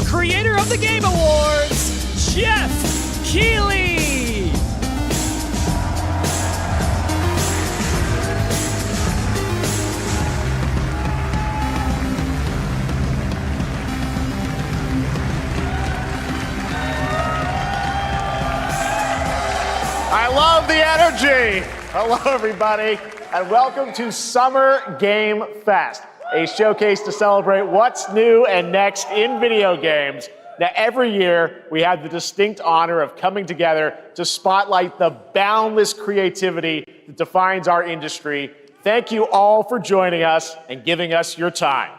the creator of the Game Awards, Jeff Keighley. I love the energy. Hello, everybody, and welcome to Summer Game Fest, a showcase to celebrate what's new and next in video games. Now, every year, we have the distinct honor of coming together to spotlight the boundless creativity that defines our industry. Thank you all for joining us and giving us your time.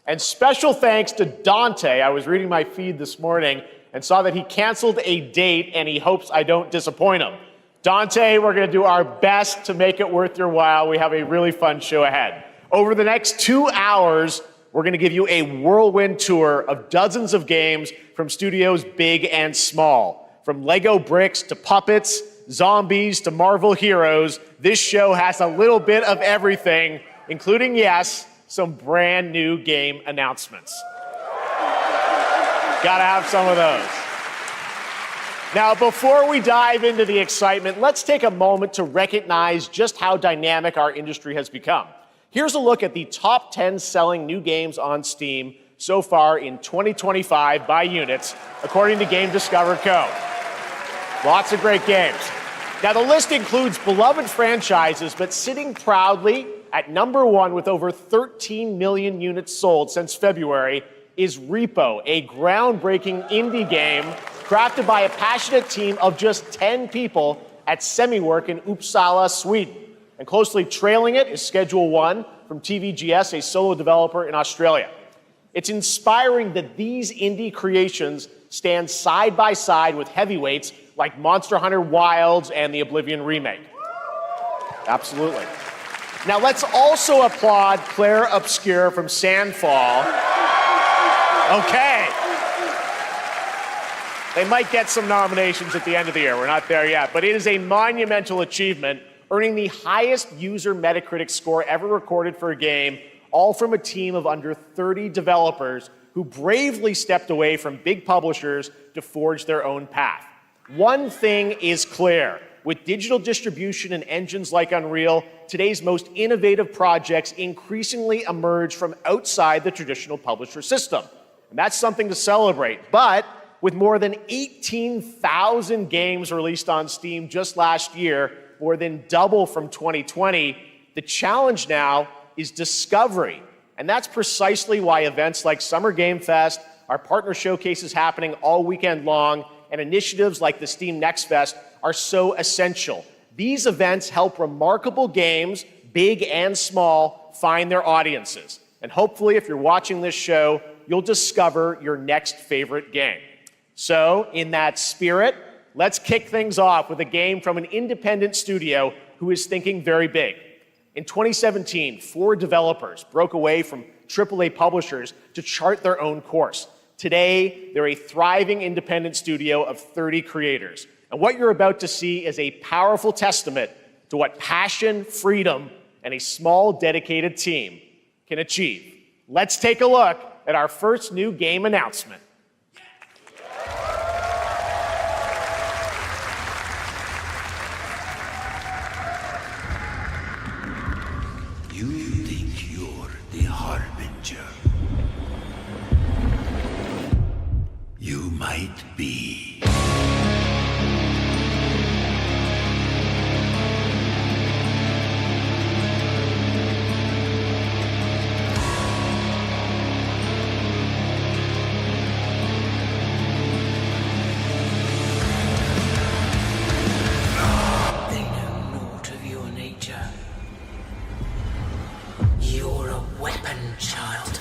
And special thanks to Dante. I was reading my feed this morning and saw that he canceled a date, and he hopes I don't disappoint him. Dante, we're going to do our best to make it worth your while. We have a really fun show ahead. Over the next 2 hours, we're going to give you a whirlwind tour of dozens of games from studios big and small. From Lego bricks to puppets, zombies to Marvel heroes, this show has a little bit of everything, including, yes, some brand new game announcements. Gotta have some of those. Now, before we dive into the excitement, let's take a moment to recognize just how dynamic our industry has become. Here's a look at the top 10 selling new games on Steam so far in 2025 by units, according to Game Discover Co. Lots of great games. Now, the list includes beloved franchises, but sitting proudly at number one with over 13 million units sold since February is Repo, a groundbreaking indie game crafted by a passionate team of just 10 people at Semiwork in Uppsala, Sweden. And closely trailing it is Schedule 1 from TVGS, a solo developer in Australia. It's inspiring that these indie creations stand side by side with heavyweights like Monster Hunter Wilds and the Oblivion remake. Absolutely. Now let's also applaud Claire Obscure from Sandfall. Okay. They might get some nominations at the end of the year. We're not there yet, but it is a monumental achievement, earning the highest user Metacritic score ever recorded for a game, all from a team of under 30 developers who bravely stepped away from big publishers to forge their own path. One thing is clear. With digital distribution and engines like Unreal, today's most innovative projects increasingly emerge from outside the traditional publisher system. And that's something to celebrate. But with more than 18,000 games released on Steam just last year, more than double from 2020, the challenge now is discovery. And that's precisely why events like Summer Game Fest, our partner showcases happening all weekend long, and initiatives like the Steam Next Fest are so essential. These events help remarkable games, big and small, find their audiences. And hopefully, if you're watching this show, you'll discover your next favorite game. So, in that spirit, let's kick things off with a game from an independent studio who is thinking very big. In 2017, 4 developers broke away from AAA publishers to chart their own course. Today, they're a thriving independent studio of 30 creators. And what you're about to see is a powerful testament to what passion, freedom, and a small, dedicated team can achieve. Let's take a look at our first new game announcement. You think you're the Harbinger. You might be. They know naught of your nature. You're a weapon, child.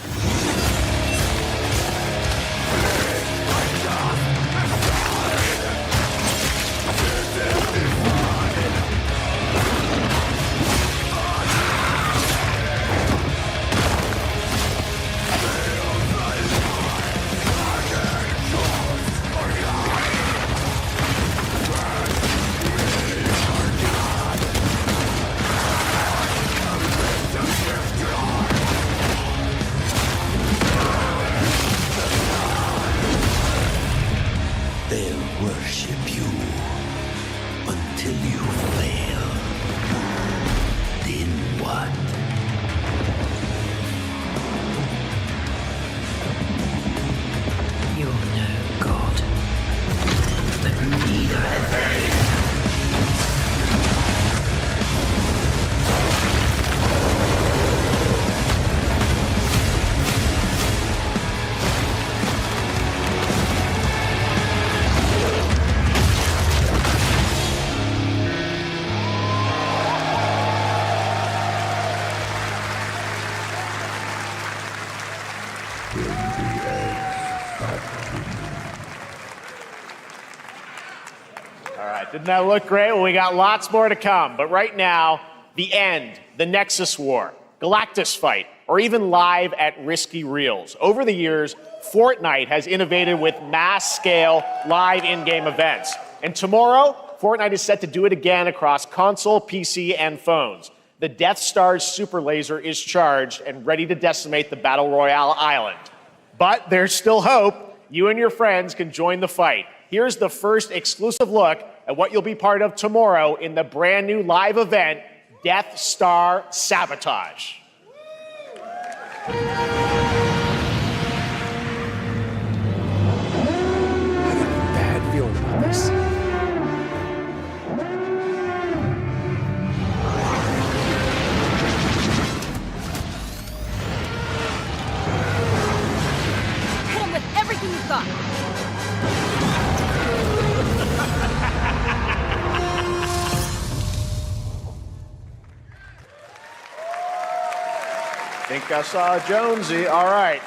All right, didn't that look great? Well, we got lots more to come. But right now, the end, the Nexus War, Galactus Fight, or even live at Risky Reels. Over the years, Fortnite has innovated with mass-scale live in-game events. And tomorrow, Fortnite is set to do it again across console, PC, and phones. The Death Star's super laser is charged and ready to decimate the Battle Royale island. But there's still hope. You and your friends can join the fight. Here's the first exclusive look at what you'll be part of tomorrow in the brand new live event, Death Star Sabotage. I got a bad feeling about this. Hit him with everything you've got. I think I saw Jonesy. All right.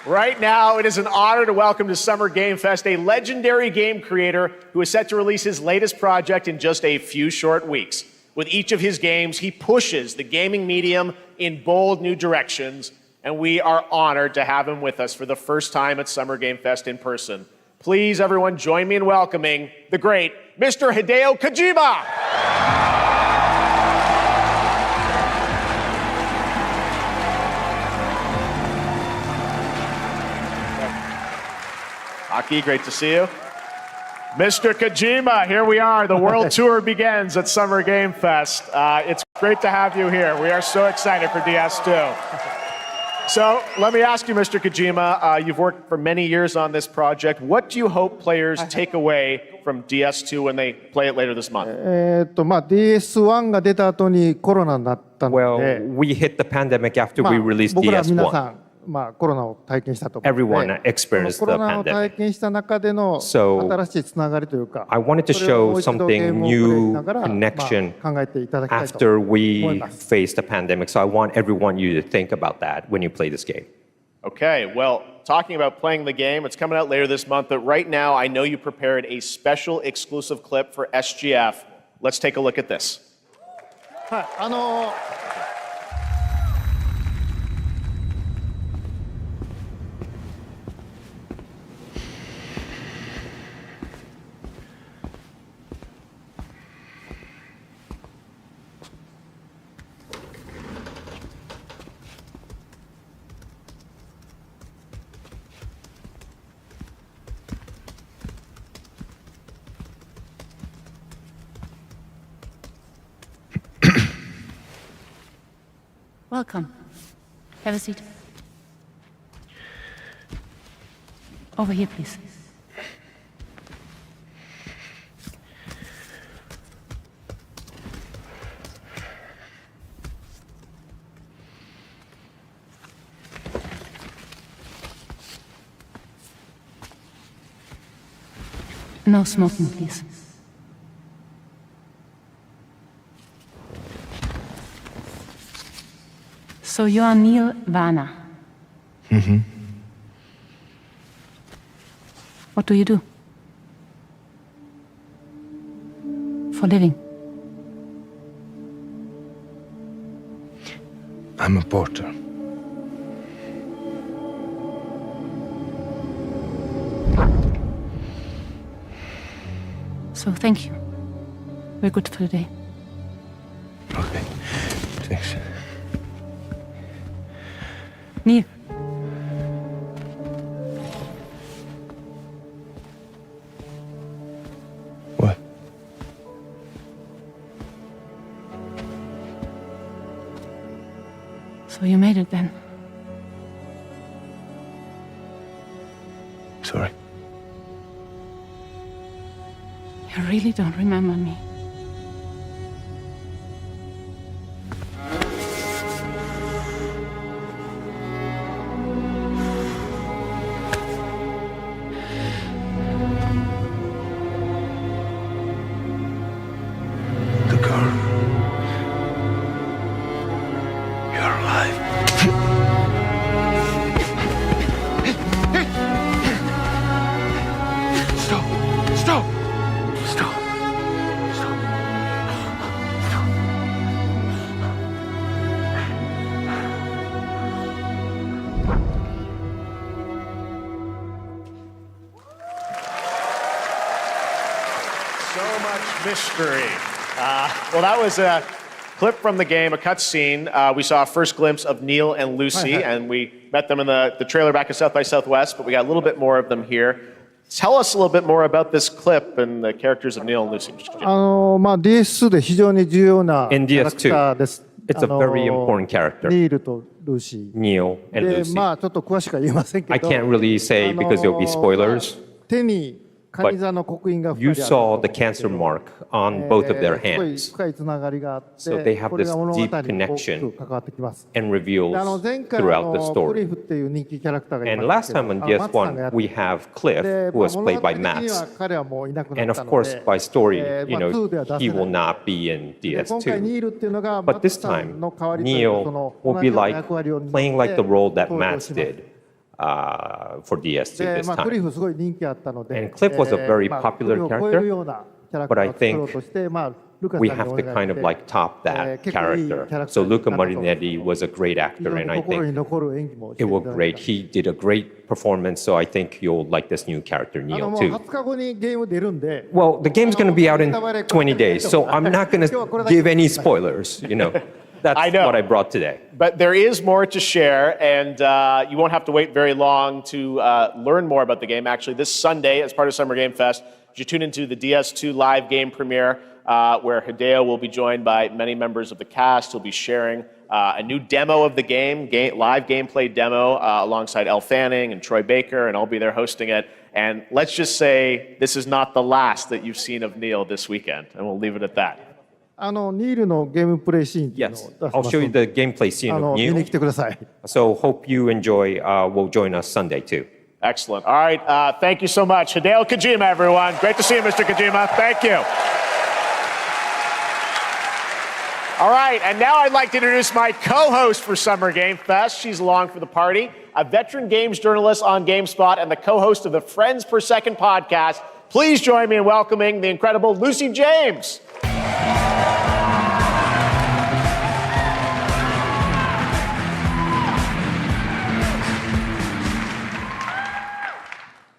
Right now, it is an honor to welcome to Summer Game Fest a legendary game creator who is set to release his latest project in just a few short weeks. With each of his games, he pushes the gaming medium in bold new directions, and we are honored to have him with us for the first time at Summer Game Fest in person. Please, everyone, join me in welcoming the great Mr. Hideo Kojima. Aki, great to see you. Mr. Kojima, here we are. The world tour begins at Summer Game Fest. It's great to have you here. We are so excited for DS2. So let me ask you, Mr. Kojima, you've worked for many years on this project. What do you hope players take away from DS2 when they play it later this month? DS1 が出た後にコロナになったので、 Well, we hit the pandemic after we released 僕ら皆さ DS1. ん、コロナを体験したと思うので、 Everyone experienced コロ the ナを体 pandemic. 験した中での So, 新しいつながりというか、 I wanted to それをも show う一度ゲー something ムをプレイし new ながら、 connection 考えていただきたいと after 思い we ます。 faced the pandemic. So I want everyone you to think about that when you play this game. Okay, well, talking about playing the game, it's coming out later this month, but right now I know you prepared a special exclusive clip for SGF. Let's take a look at this. はい、Welcome. Have a seat. Over here, please. No smoking, please. So you are Neil Varner. Mm-hmm. What do you do? For living? I'm a porter. So thank you. We're good for the day. Okay, thanks. Neil. What? So you made it then. Sorry. You really don't remember me. The girl. You're alive. So much mystery. Well, that was a clip from the game, a cutscene. We saw a first glimpse of Neil and Lucy, and we met them in the trailer back at South by Southwest, but we got a little bit more of them here. Tell us a little bit more about this clip and the characters of Neil and Lucy. DS2 で非常に重要なキ In ャラクター DS2, です。 it's a very important character, ニールとルーシー。 Neil and で、 Lucy. まあちょっと詳しくは言えませんけど、 I can't really say because there'll be spoilers, 手にカニ座の刻印が you 2人ある saw the cancer mark on both of their すごい hands 深いつながりがあって、 So they have これが this 物語に deep 大き connection く関わってきます。 and で reveals 前回 throughout the クリ story. フっていう人気キャラクターがい And まし last たけ time ど、 on マツさんがや DS1, って we have Cliff, で who was 物 played 語 by 的には Mats. 彼はもういなくな And った of の course, で、 by story, you 2では know, 出 he せ will ない。 not be in で今回 DS2. ニールっていうのがマ But ツ this さん time, の代わりというか、 Neil その will 同 be じような like 役割を担って playing like the role that 登場 Mats します。 did for DS2 で、 this まあ、クリ time. フすごい人気あったので、 And Cliff was a very まあ popular クリフを超えるようなキャラク But タ I ーを作ろう think として、まあ、ルカさん we にお have 願 to い kind し of て、 like top that 結構いいキャ character. ラクタ So ーになった Luca と Marinetti was a great 非 actor, 常に and I 心に think 残る演技もして it いた was だい great. た。 He did a great performance, so I think you'll like this new character, も Neil, う too. 20日後にゲーム出るんで、 Well, the game's going to be out in 20 days, so I'm not going to give any spoilers, you know. That's I know. what I brought today. But there is more to share, and you won't have to wait very long to learn more about the game. Actually, this Sunday, as part of Summer Game Fest, you tune into the DS2 live game premiere, where Hideo will be joined by many members of the cast. He'll be sharing a new demo of the game, live gameplay demo, alongside Elle Fanning and Troy Baker, and I'll be there hosting it. And let's just say this is not the last that you've seen of Neil this weekend, and we'll leave it at that. ニールのゲームプレイシーンっていうのを Yes, 出し I'll ます show you ので、 the gameplay scene of 見に Neil. 来てください。 So hope you enjoy. Will join us Sunday too. Excellent. All right, thank you so much. Hideo Kojima, everyone. Great to see you, Mr. Kojima. Thank you. All right, and now I'd like to introduce my co-host for Summer Game Fest. She's along for the party, a veteran games journalist on GameSpot and the co-host of the Friends Per Second podcast. Please join me in welcoming the incredible Lucy James.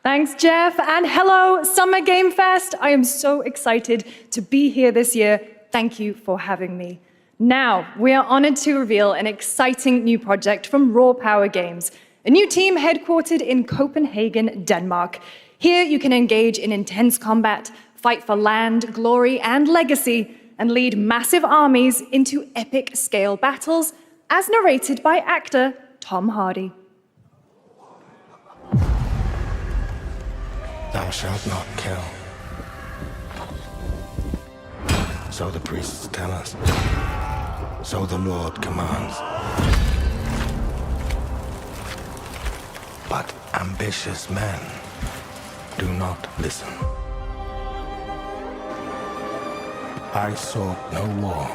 Thanks, Jeff, and hello, Summer Game Fest. I am so excited to be here this year. Thank you for having me. Now, we are honored to reveal an exciting new project from Raw Power Games, a new team headquartered in Copenhagen, Denmark. Here you can engage in intense combat, fight for land, glory, and legacy, and lead massive armies into epic scale battles, as narrated by actor Tom Hardy. Thou shalt not kill. So the priests tell us. So the Lord commands. But ambitious men do not listen. I sought no war.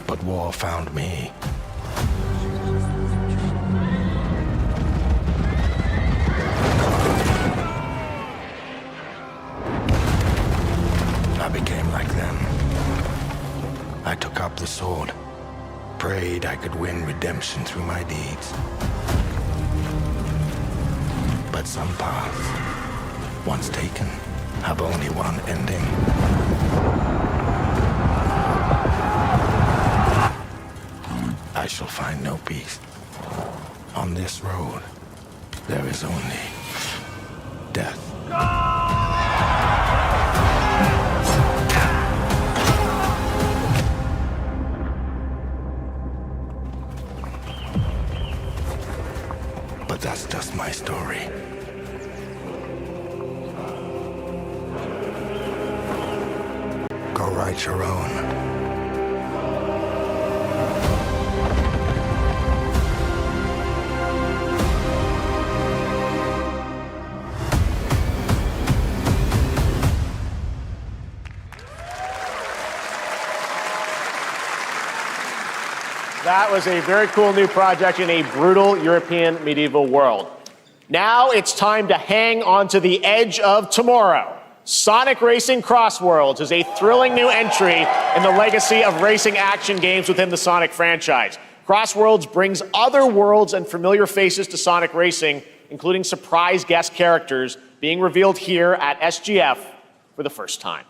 But war found me. I became like them. I took up the sword, prayed I could win redemption through my deeds. But some paths, once taken, have only one ending. I shall find no peace. On this road, there is only death. But that's just my story. Go write your own. That was a very cool new project in a brutal European medieval world. Now it's time to hang on to the edge of tomorrow. Sonic Racing Crossworlds is a thrilling new entry in the legacy of racing action games within the Sonic franchise. Crossworlds brings other worlds and familiar faces to Sonic Racing, including surprise guest characters being revealed here at SGF for the first time.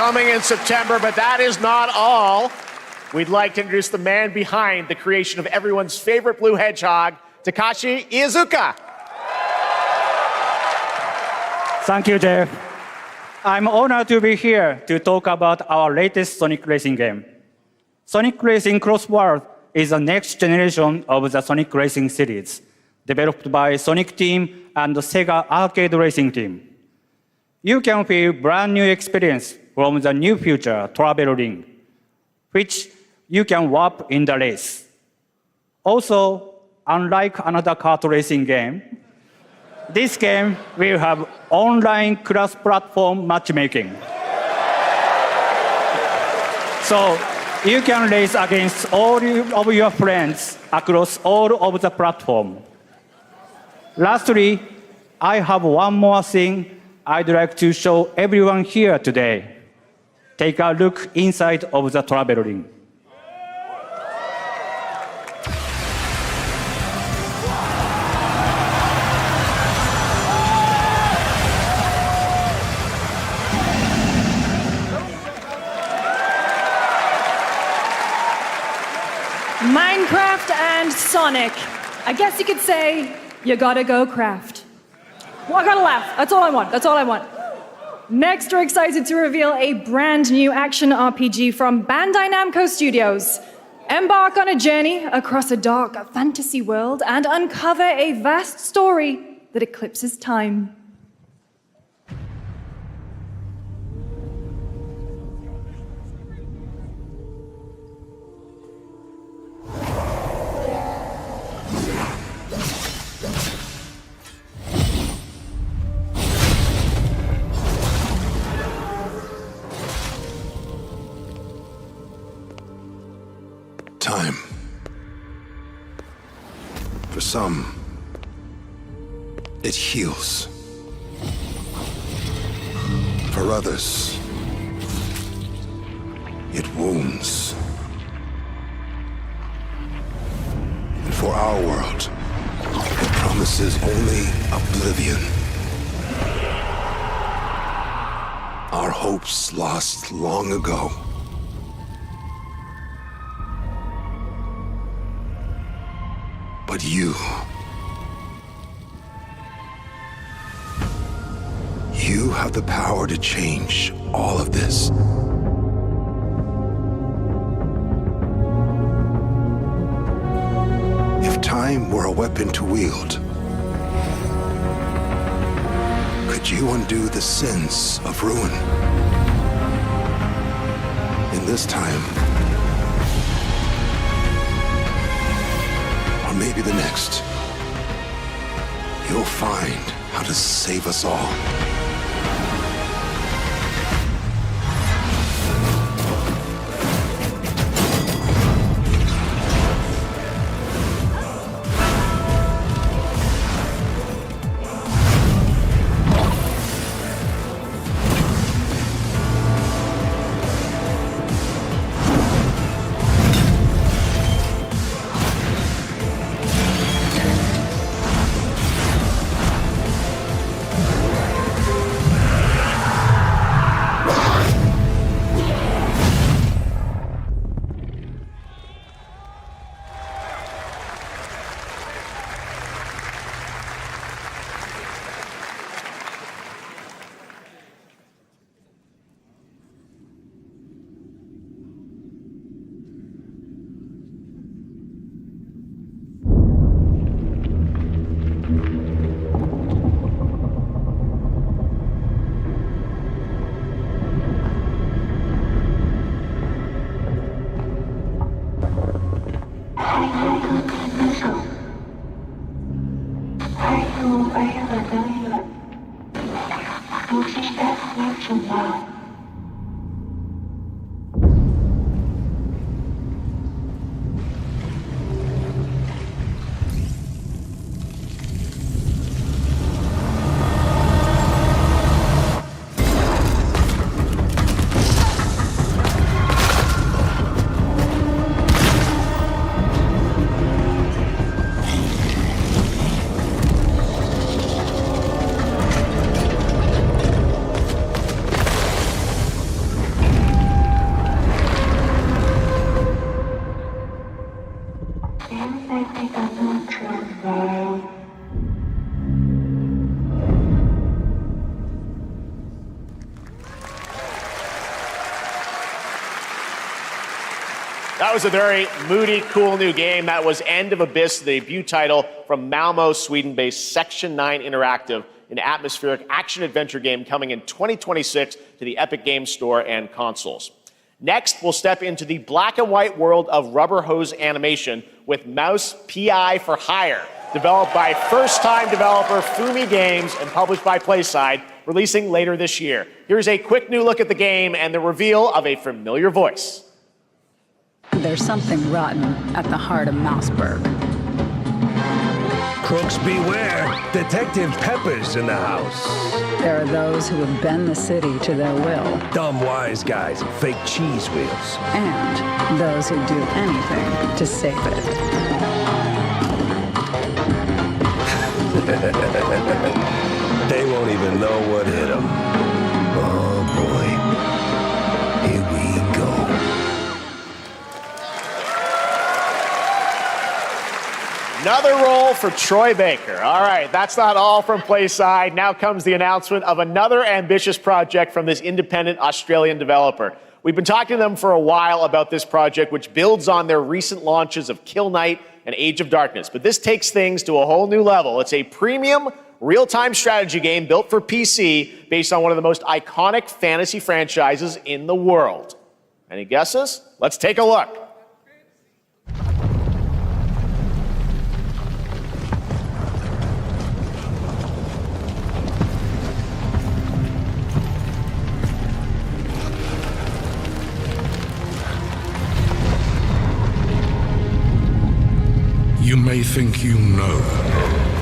Coming in September, but that is not all. We'd like to introduce the man behind the creation of everyone's favorite blue hedgehog, Takashi Iizuka. Thank you, Jeff. I'm honored to be here to talk about our latest Sonic Racing game. Sonic Racing Cross World is the next generation of the Sonic Racing series, developed by Sonic Team and the Sega Arcade Racing Team. You can feel brand new experience from the new future travel ring, which you can warp in the race. Also, unlike another kart racing game, this game will have online cross-platform matchmaking. So you can race against all of your friends across all of the platform. Lastly, I have one more thing I'd like to show everyone here today. Take a look inside of the travel ring. Minecraft and Sonic. I guess you could say, you gotta go craft. Well, I gotta laugh. That's all I want. That's all I want. Next, we're excited to reveal a brand new action RPG from Bandai Namco Studios. Embark on a journey across a dark fantasy world and uncover a vast story that eclipses time. Time. For some, it heals. For others, it wounds. And for our world, it promises only oblivion. Our hopes lost long ago. But you have the power to change all of this. If time were a weapon to wield, could you undo the sins of ruin? In this time, or maybe the next, you'll find how to save us all. That was a very moody, cool new game. That was End of Abyss, the debut title from Malmo, Sweden-based Section 9 Interactive, an atmospheric action-adventure game coming in 2026 to the Epic Games Store and consoles. Next, we'll step into the black and white world of rubber hose animation with Mouse PI for Hire, developed by first-time developer Fumi Games and published by PlaySide, releasing later this year. Here's a quick new look at the game and the reveal of a familiar voice. There's something rotten at the heart of Mouseburg. Crooks beware. Detective Pepper's in the house. There are those who would bend the city to their will. Dumb wise guys and fake cheese wheels. And those who do anything to save it. They won't even know what hit them. Oh boy. Here we go. Another role for Troy Baker. All right, that's not all from PlaySide. Now comes the announcement of another ambitious project from this independent Australian developer. We've been talking to them for a while about this project, which builds on their recent launches of Kill Knight and Age of Darkness. But this takes things to a whole new level. It's a premium, real-time strategy game built for PC based on one of the most iconic fantasy franchises in the world. Any guesses? Let's take a look. You may think you know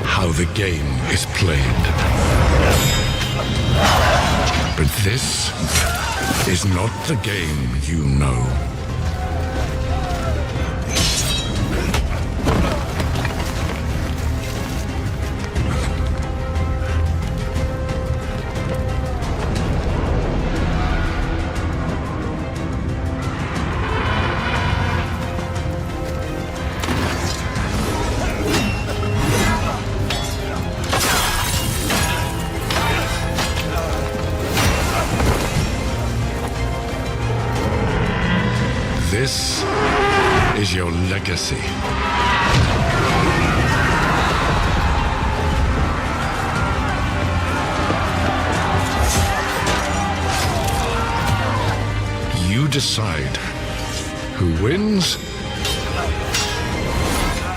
how the game is played. But this is not the game you know. This is your legacy. You decide who wins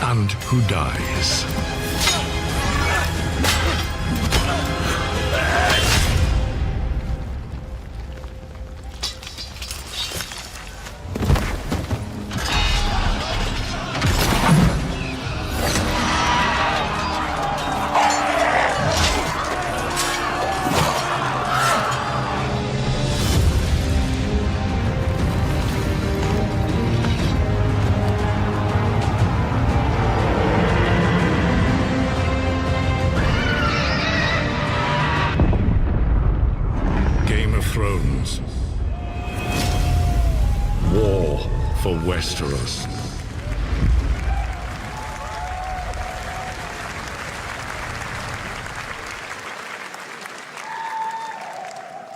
and who dies. Thrones. War for Westeros.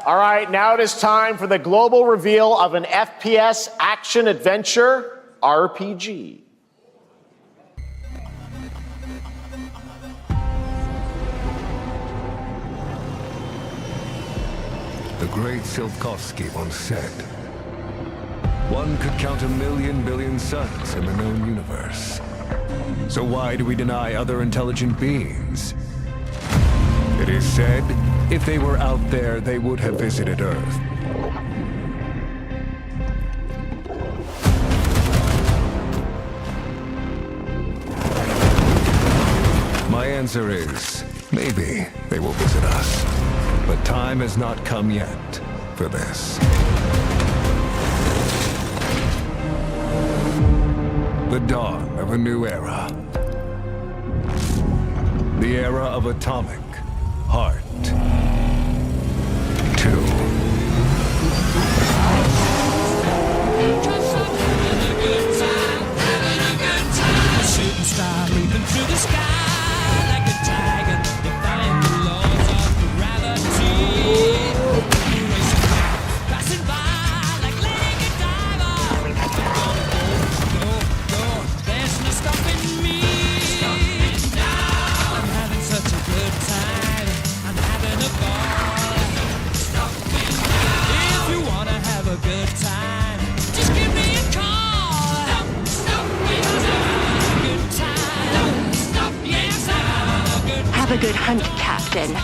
All right, now it is time for the global reveal of an FPS action-adventure RPG. The great Silkovsky once said, one could count 1,000,000 billion suns in the known universe. So why do we deny other intelligent beings? It is said, if they were out there, they would have visited Earth. My answer is, maybe they will visit us. But time has not come yet for this. The dawn of a new era. The era of Atomic Heart 2. Shooting star leaping through the sky like a tiger, defying the laws of gravity. Racing by, passing by like Lady Godiva. good hunt, Captain.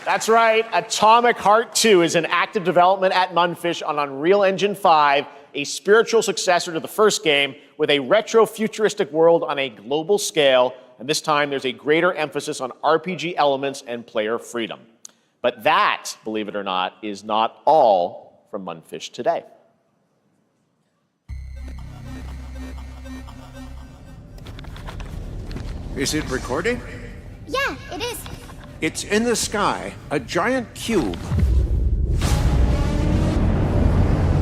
That's right. Atomic Heart 2 is in active development at Munfish on Unreal Engine 5, a spiritual successor to the first game with a retro-futuristic world on a global scale, and this time there's a greater emphasis on RPG elements and player freedom. But that, believe it or not, is not all from Munfish today. Is it recording? Yeah, it is. It's in the sky, a giant cube.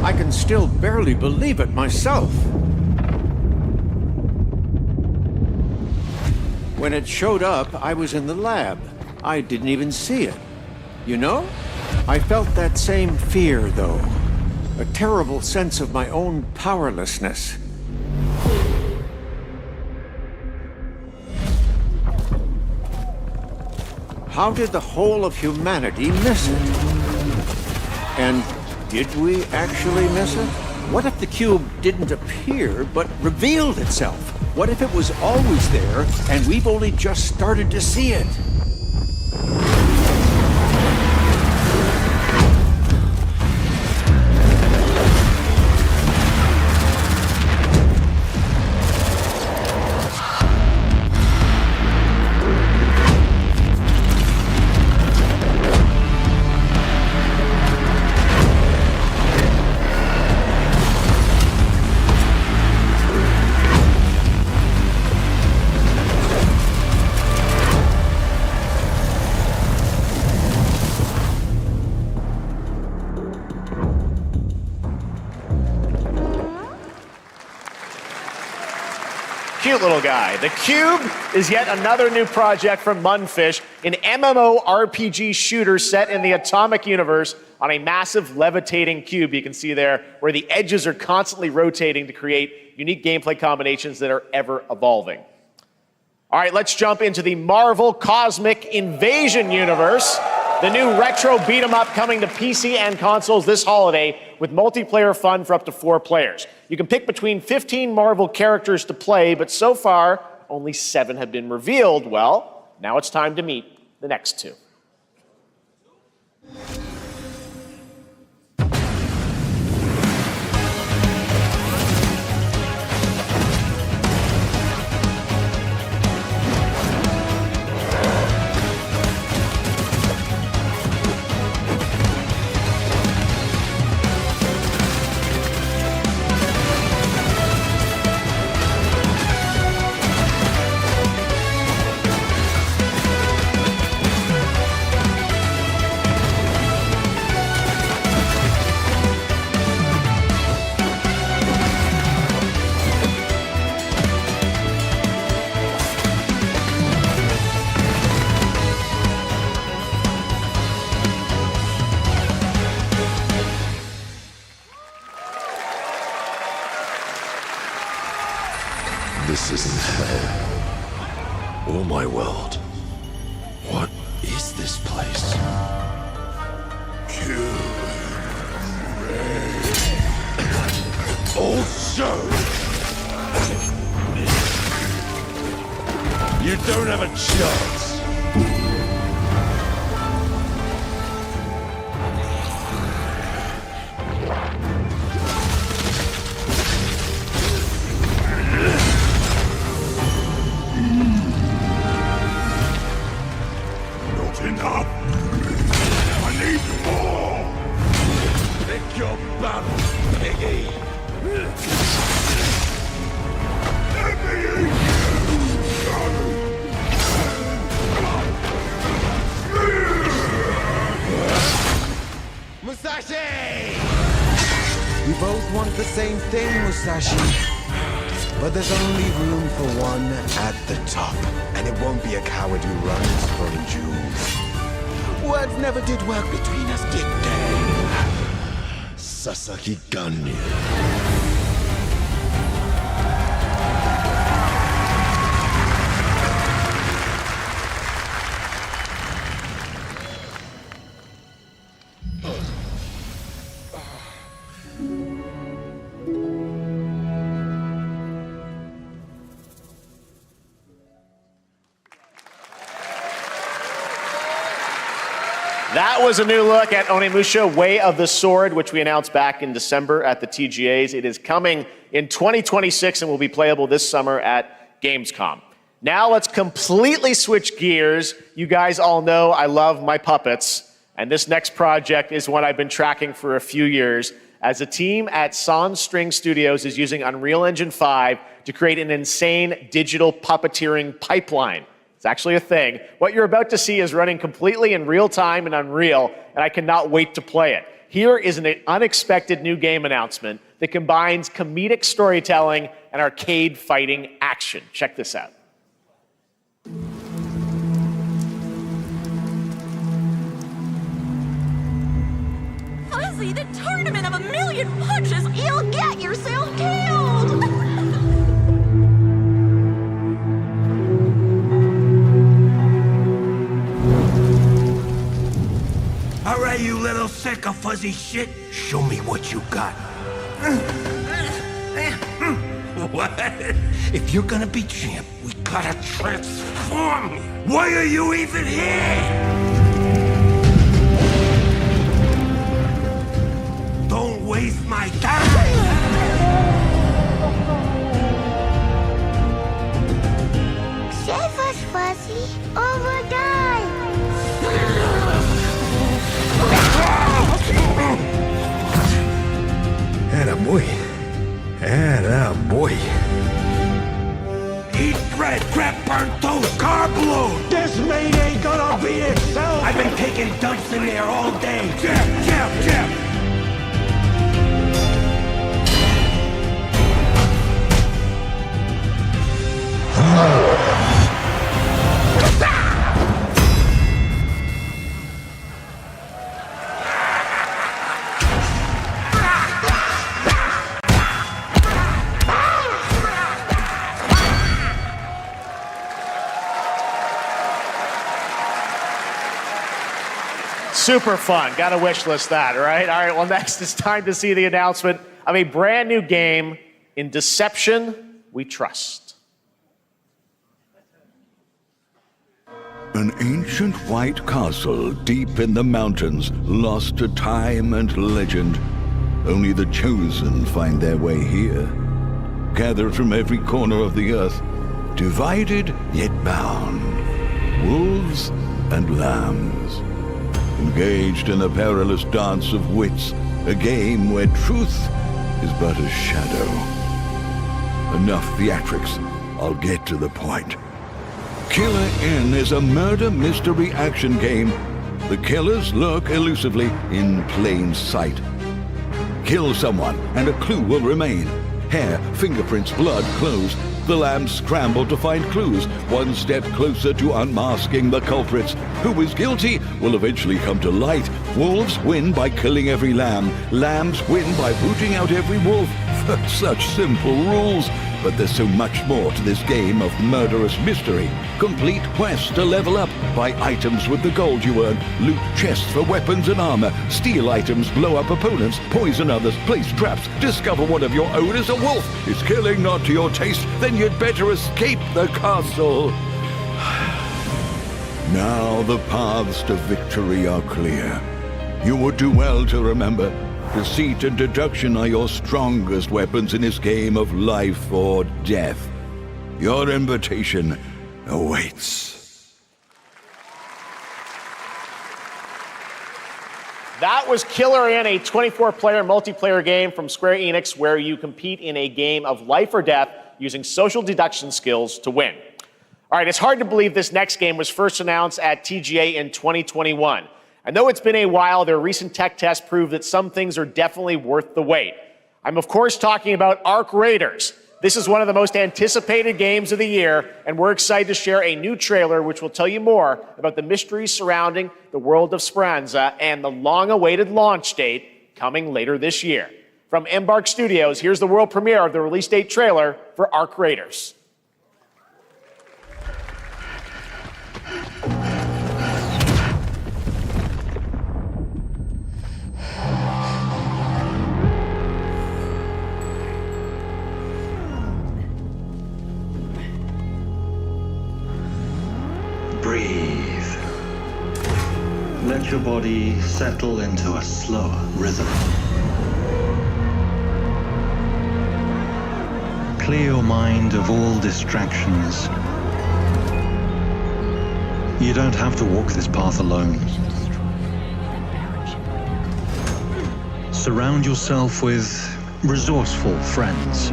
I can still barely believe it myself. When it showed up, I was in the lab. I didn't even see it. You know? I felt that same fear, though. A terrible sense of my own powerlessness. How did the whole of humanity miss it? And did we actually miss it? What if the cube didn't appear, but revealed itself? What if it was always there, and we've only just started to see it? Cute little guy. The Cube is yet another new project from Munfish, an MMORPG shooter set in the Atomic universe on a massive levitating cube you can see there, where the edges are constantly rotating to create unique gameplay combinations that are ever evolving. All right, let's jump into the Marvel Cosmic Invasion universe. The new retro beat-em-up coming to PC and consoles this holiday with multiplayer fun for up to 4 players. You can pick between 15 Marvel characters to play, but so far, only 7 have been revealed. Well, now it's time to meet the next 2. This isn't hell or my world. What is this place? Also, you don't have a chance. Not enough. thing, Musashi. But there's only room for one at the top. And it won't be a coward who runs from jewels. Words never did work between us, did they? Sasaki Ganyu. That was a new look at Onimusha Way of the Sword, which we announced back in December at the TGAs. It is coming in 2026 and will be playable this summer at Gamescom. Now let's completely switch gears. You guys all know I love my puppets, and this next project is one I've been tracking for a few years, as a team at Sans String Studios is using Unreal Engine 5 to create an insane digital puppeteering pipeline. It's actually a thing. What you're about to see is running completely in real time in Unreal, and I cannot wait to play it. Here is an unexpected new game announcement that combines comedic storytelling and arcade fighting action. Check this out. Fuzzy, the tournament of a million punches, you'll get yourself killed! All right, you little sack of fuzzy shit. Show me what you got. What? If you're gonna be champ, we gotta transform you. Why are you even here? Don't waste my time. Save us, Fuzzy, or we'll die! Attaboy. Attaboy. Eat bread, crap, burnt toast, carb load. This meat ain't gonna beat itself. I've been taking dumps in there all day. Jeff. Super fun. Got to wish list that, right? All right, well, next it's time to see the announcement of a brand new game, In Deception We Trust. An ancient white castle deep in the mountains, lost to time and legend. Only the chosen find their way here. Gathered from every corner of the earth, divided yet bound. Wolves and lambs. Engaged in a perilous dance of wits, a game where truth is but a shadow. Enough theatrics, I'll get to the point. Killer Inn is a murder mystery action game. The killers lurk elusively in plain sight. Kill someone and a clue will remain. Hair, fingerprints, blood, clothes. The lambs scramble to find clues, one step closer to unmasking the culprits. Who is guilty will eventually come to light. Wolves win by killing every lamb. Lambs win by rooting out every wolf. Such simple rules. But there's so much more to this game of murderous mystery. Complete quests to level up, buy items with the gold you earn, loot chests for weapons and armor, steal items, blow up opponents, poison others, place traps, discover one of your own is a wolf. Is killing not to your taste? Then you'd better escape the castle. Now the paths to victory are clear. You would do well to remember, deceit and deduction are your strongest weapons in this game of life or death. Your invitation awaits. That was Killer Inn, a 24-player multiplayer game from Square Enix where you compete in a game of life or death using social deduction skills to win. All right, it's hard to believe this next game was first announced at TGA in 2021. And though it's been a while, their recent tech tests prove that some things are definitely worth the wait. I'm, of course, talking about Arc Raiders. This is one of the most anticipated games of the year, and we're excited to share a new trailer which will tell you more about the mysteries surrounding the world of Speranza and the long-awaited launch date coming later this year. From Embark Studios, here's the world premiere of the release date trailer for Arc Raiders. Breathe. Let your body settle into a slower rhythm. Clear your mind of all distractions. You don't have to walk this path alone. Surround yourself with resourceful friends.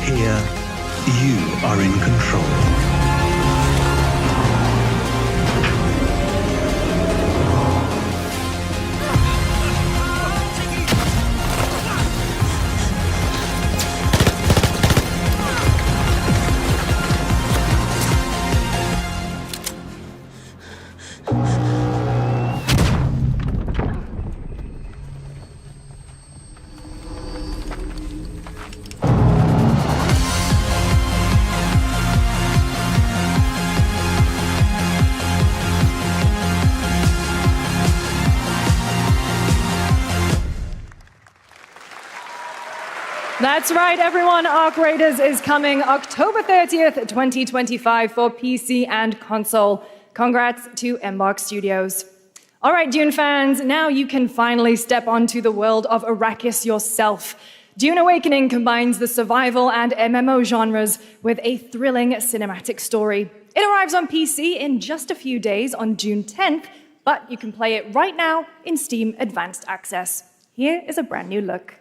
Here, you are in control. That's right, everyone. Arc Raiders is coming October 30th, 2025 for PC and console. Congrats to Embark Studios. All right, Dune fans, now you can finally step onto the world of Arrakis yourself. Dune Awakening combines the survival and MMO genres with a thrilling cinematic story. It arrives on PC in just a few days on June 10th, but you can play it right now in Steam Advanced Access. Here is a brand new look.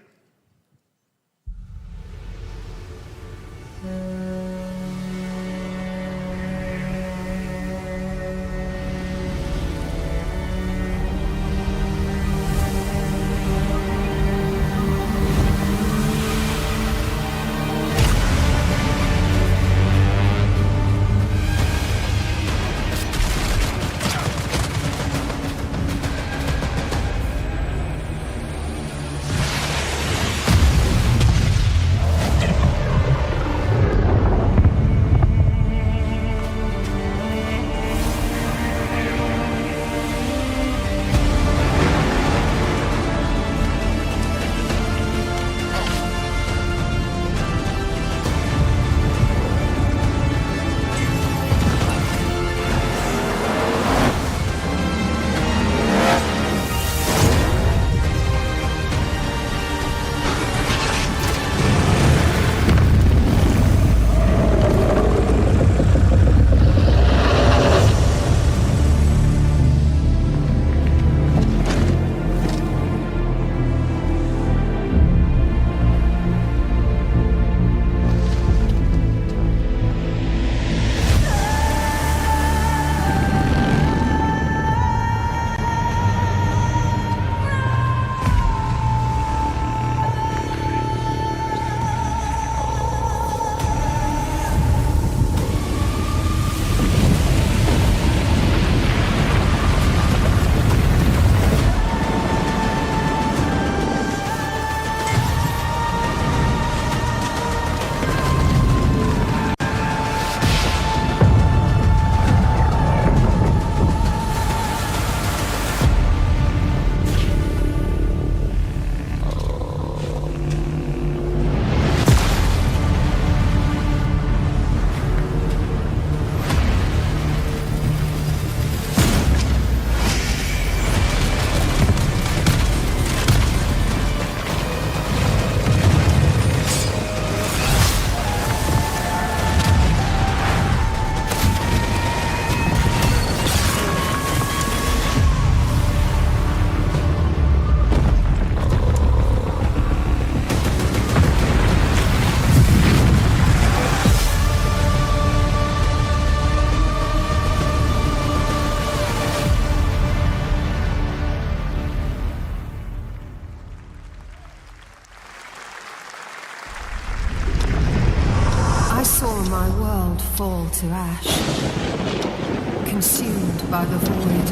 to ash, consumed by the void.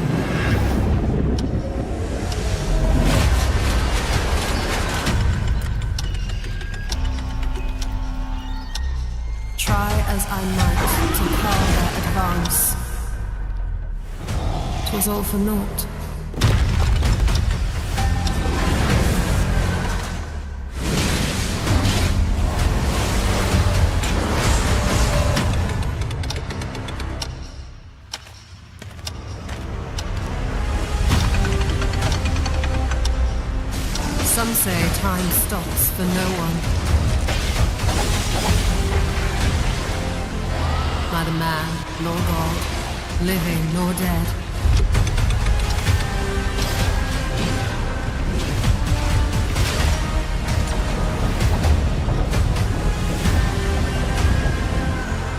Try as I might to quell their advance, 'twas all for naught. Some say time stops for no one. Neither man nor God, living nor dead.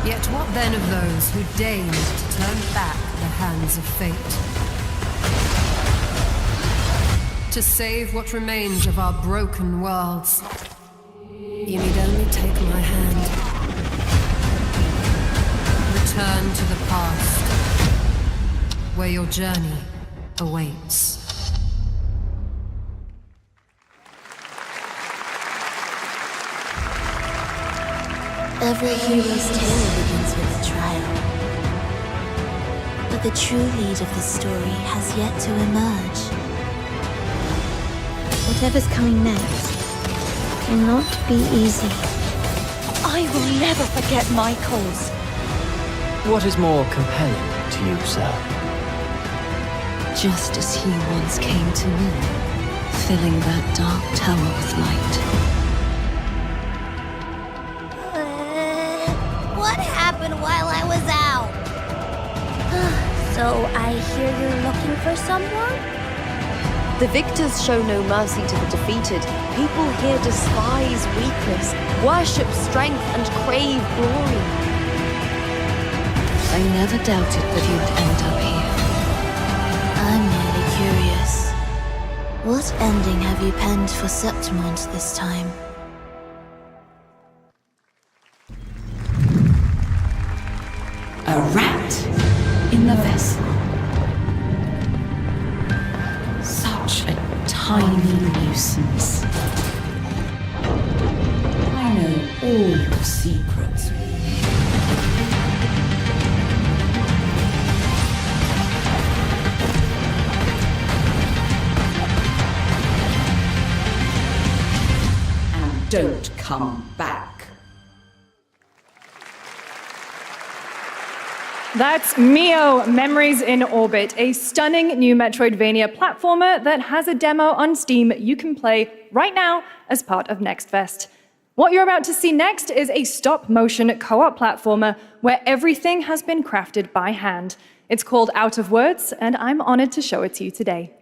Yet what then of those who deigned to turn back the hands of fate? To save what remains of our broken worlds, you need only take my hand. Return to the past, where your journey awaits. Every hero's tale begins with a trial. But the true lead of the story has yet to emerge. Whatever's coming next cannot be easy. I will never forget my cause. What is more compelling to you, sir? Just as he once came to me, filling that dark tower with light. What happened while I was out? So I hear you're looking for someone? The victors show no mercy to the defeated. People here despise weakness, worship strength, and crave glory. I never doubted that you would end up here. I'm merely curious. What ending have you penned for Septimont this time? A rat in the vessel. Such a tiny nuisance. I know all your secrets. And don't come back. That's Mio, Memories in Orbit, a stunning new Metroidvania platformer that has a demo on Steam you can play right now as part of Next Fest. What you're about to see next is a stop-motion co-op platformer where everything has been crafted by hand. It's called Out of Words, and I'm honored to show it to you today.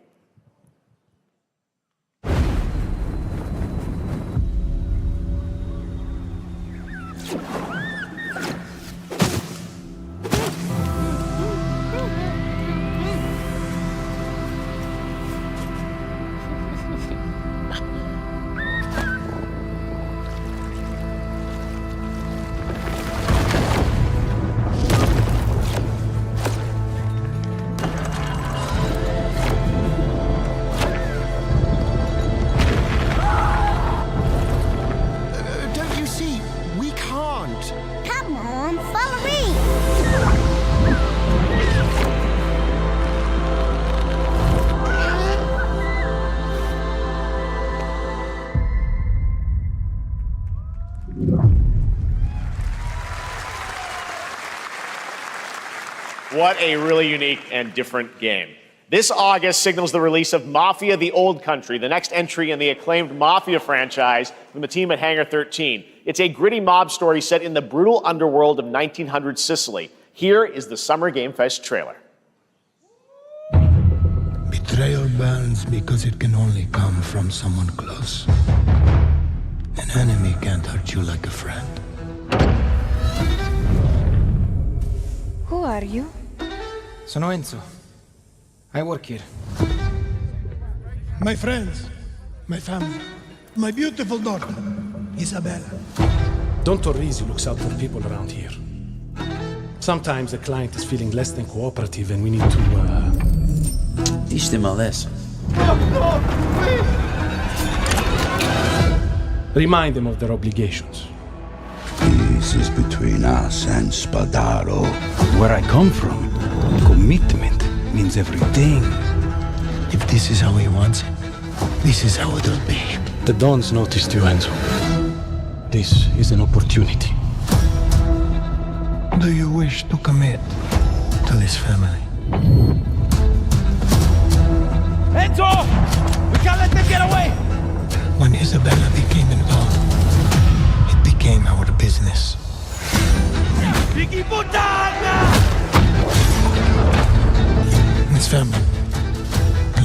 What a really unique and different game. This August signals the release of Mafia: The Old Country, the next entry in the acclaimed Mafia franchise from the team at Hangar 13. It's a gritty mob story set in the brutal underworld of 1900 Sicily. Here is the Summer Game Fest trailer. Betrayal burns because it can only come from someone close. An enemy can't hurt you like a friend. Who are you? Sono Enzo. I work here. My friends, my family, my beautiful daughter, Isabella. Don Torrisi looks out for people around here. Sometimes the client is feeling less than cooperative and we need to, Teach them a lesson. remind them of their obligations. This is between us and Spadaro. Where I come from, commitment means everything. If this is how he wants it, this is how it'll be. The Dons noticed you, Enzo. This is an opportunity. Do you wish to commit to this family? Enzo! We can't let them get away! When Isabella became involved, it became our business. Piggy puttana! It's family.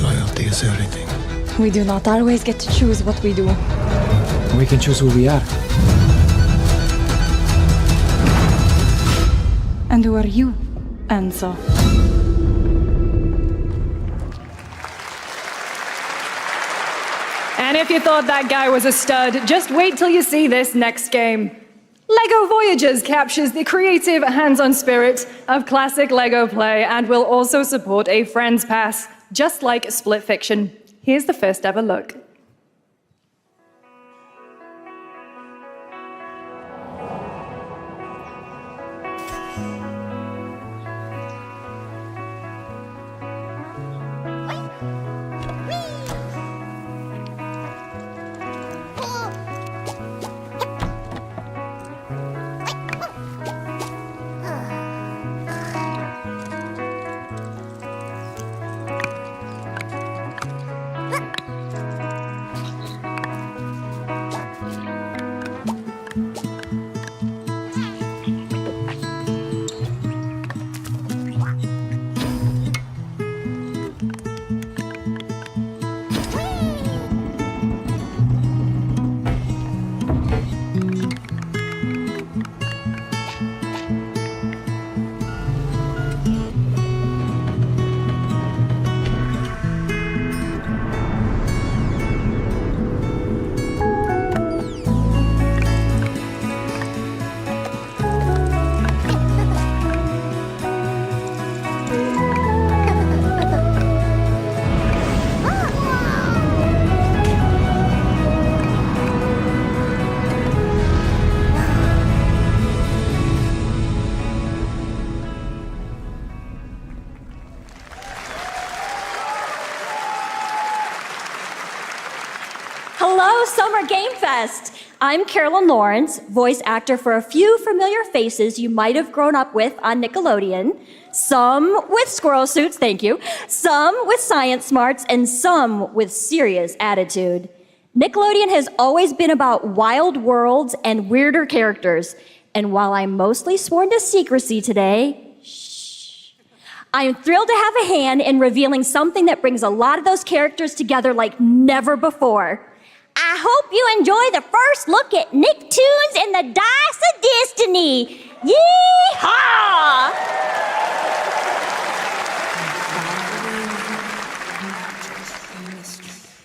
Loyalty is everything. We do not always get to choose what we do. We can choose who we are. And who are you, Enzo? And if you thought that guy was a stud, just wait till you see this next game. LEGO Voyagers captures the creative, hands-on spirit of classic LEGO play and will also support a Friends Pass, just like Split Fiction. Here's the first ever look. Hello, Summer Game Fest! I'm Carolyn Lawrence, voice actor for a few familiar faces you might have grown up with on Nickelodeon. Some with squirrel suits, thank you. Some with science smarts, and some with serious attitude. Nickelodeon has always been about wild worlds and weirder characters. And while I'm mostly sworn to secrecy today, I'm thrilled to have a hand in revealing something that brings a lot of those characters together like never before. I hope you enjoy the first look at Nicktoons and the Dice of Destiny. Yee-haw!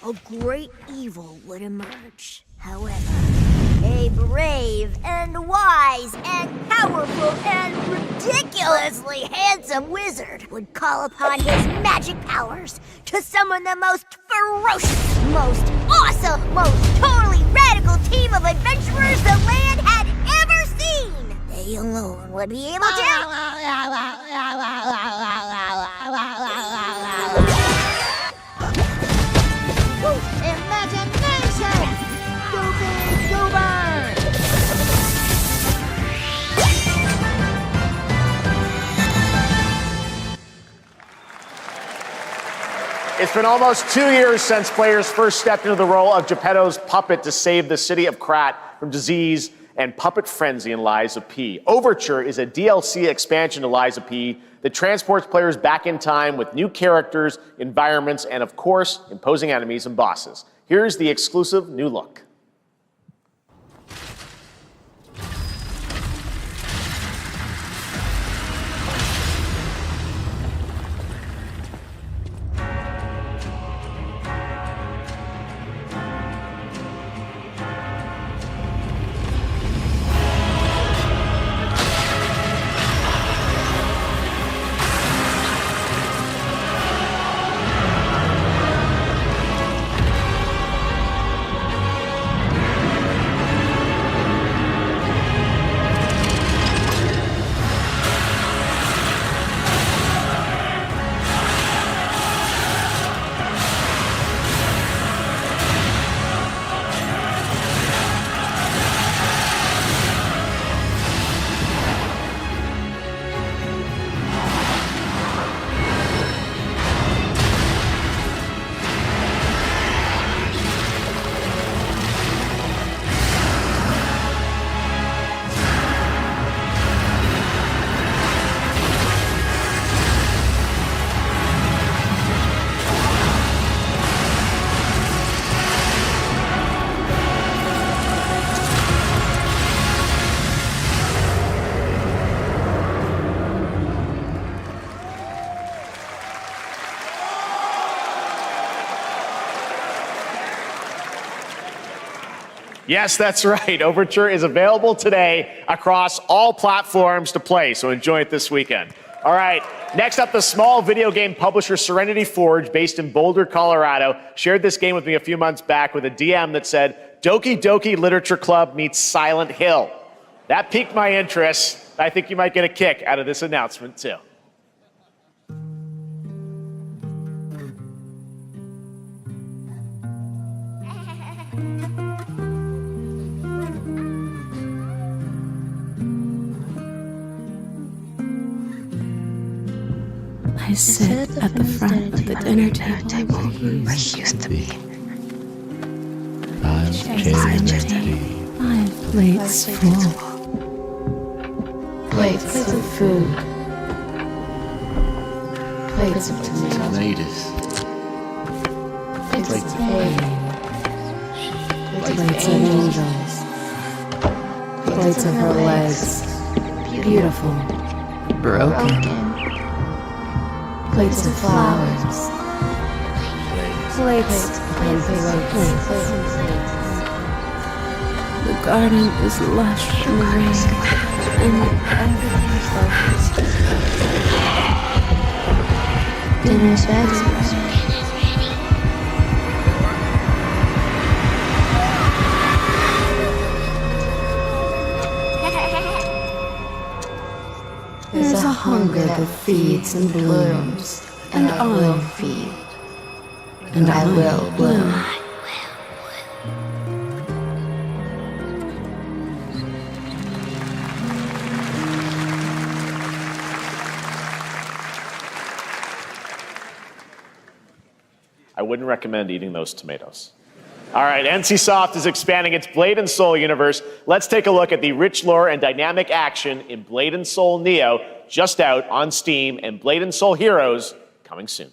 A great evil would emerge. However, a brave and wise and powerful and ridiculously handsome wizard would call upon his magic powers to summon the most ferocious, most awesome, most totally radical team of adventurers the land had ever seen. They alone would be able to... Imagination! Stupid goober! It's been almost 2 years since players first stepped into the role of Geppetto's puppet to save the city of Krat from disease and puppet frenzy in Lies of P. Overture is a DLC expansion to Lies of P that transports players back in time with new characters, environments, and of course, imposing enemies and bosses. Here's the exclusive new look. Yes, that's right. Overture is available today across all platforms to play, so enjoy it this weekend. All right, next up, the small video game publisher Serenity Forge, based in Boulder, Colorado, shared this game with me a few months back with a DM that said, Doki Doki Literature Club meets Silent Hill. That piqued my interest. I think you might get a kick out of this announcement, too. I sit at the front of the dinner table where he used to be. I'll change I have plates full. Plates of food. Plates of tomatoes. Plates of hay. Plates of angels. Plates of her legs. Beautiful. Broken. Plates of flowers. Plates and plates. The garden is lush and green, and everything's focused. Dinner's ready. There's a hunger that feeds and blooms, and I will feed, and I will bloom. I wouldn't recommend eating those tomatoes. All right, NCSoft is expanding its Blade and Soul universe. Let's take a look at the rich lore and dynamic action in Blade and Soul Neo, just out on Steam, and Blade and Soul Heroes coming soon.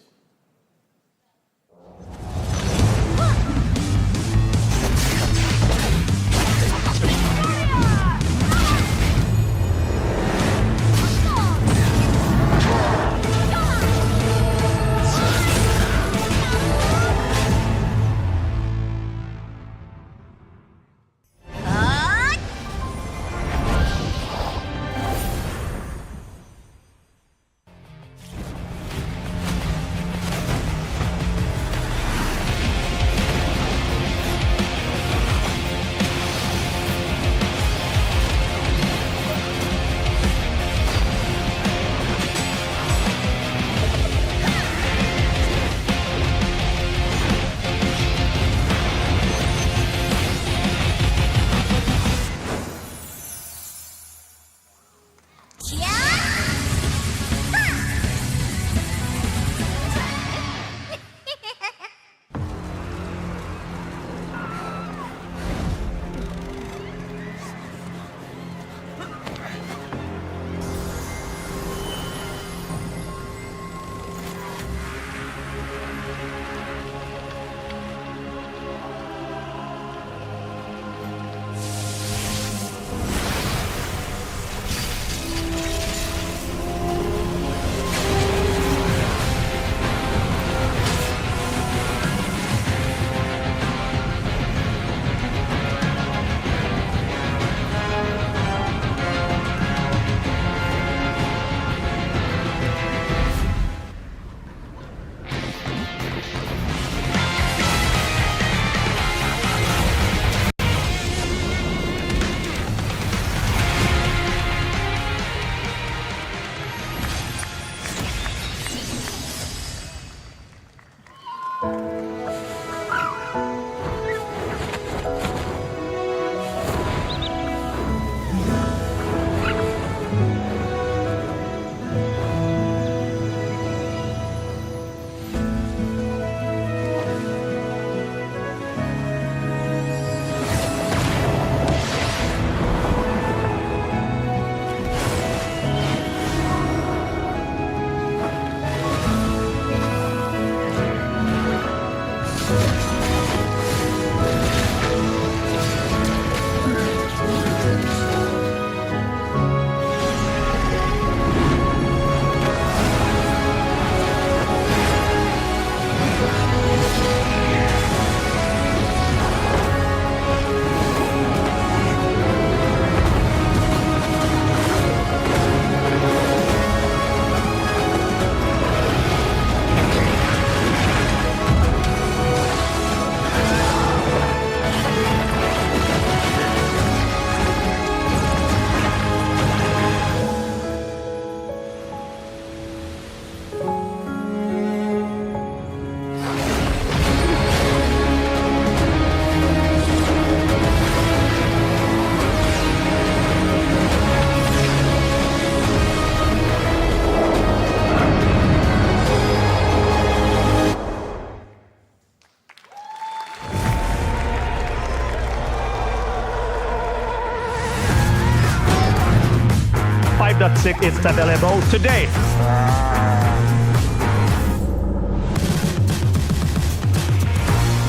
music is available today.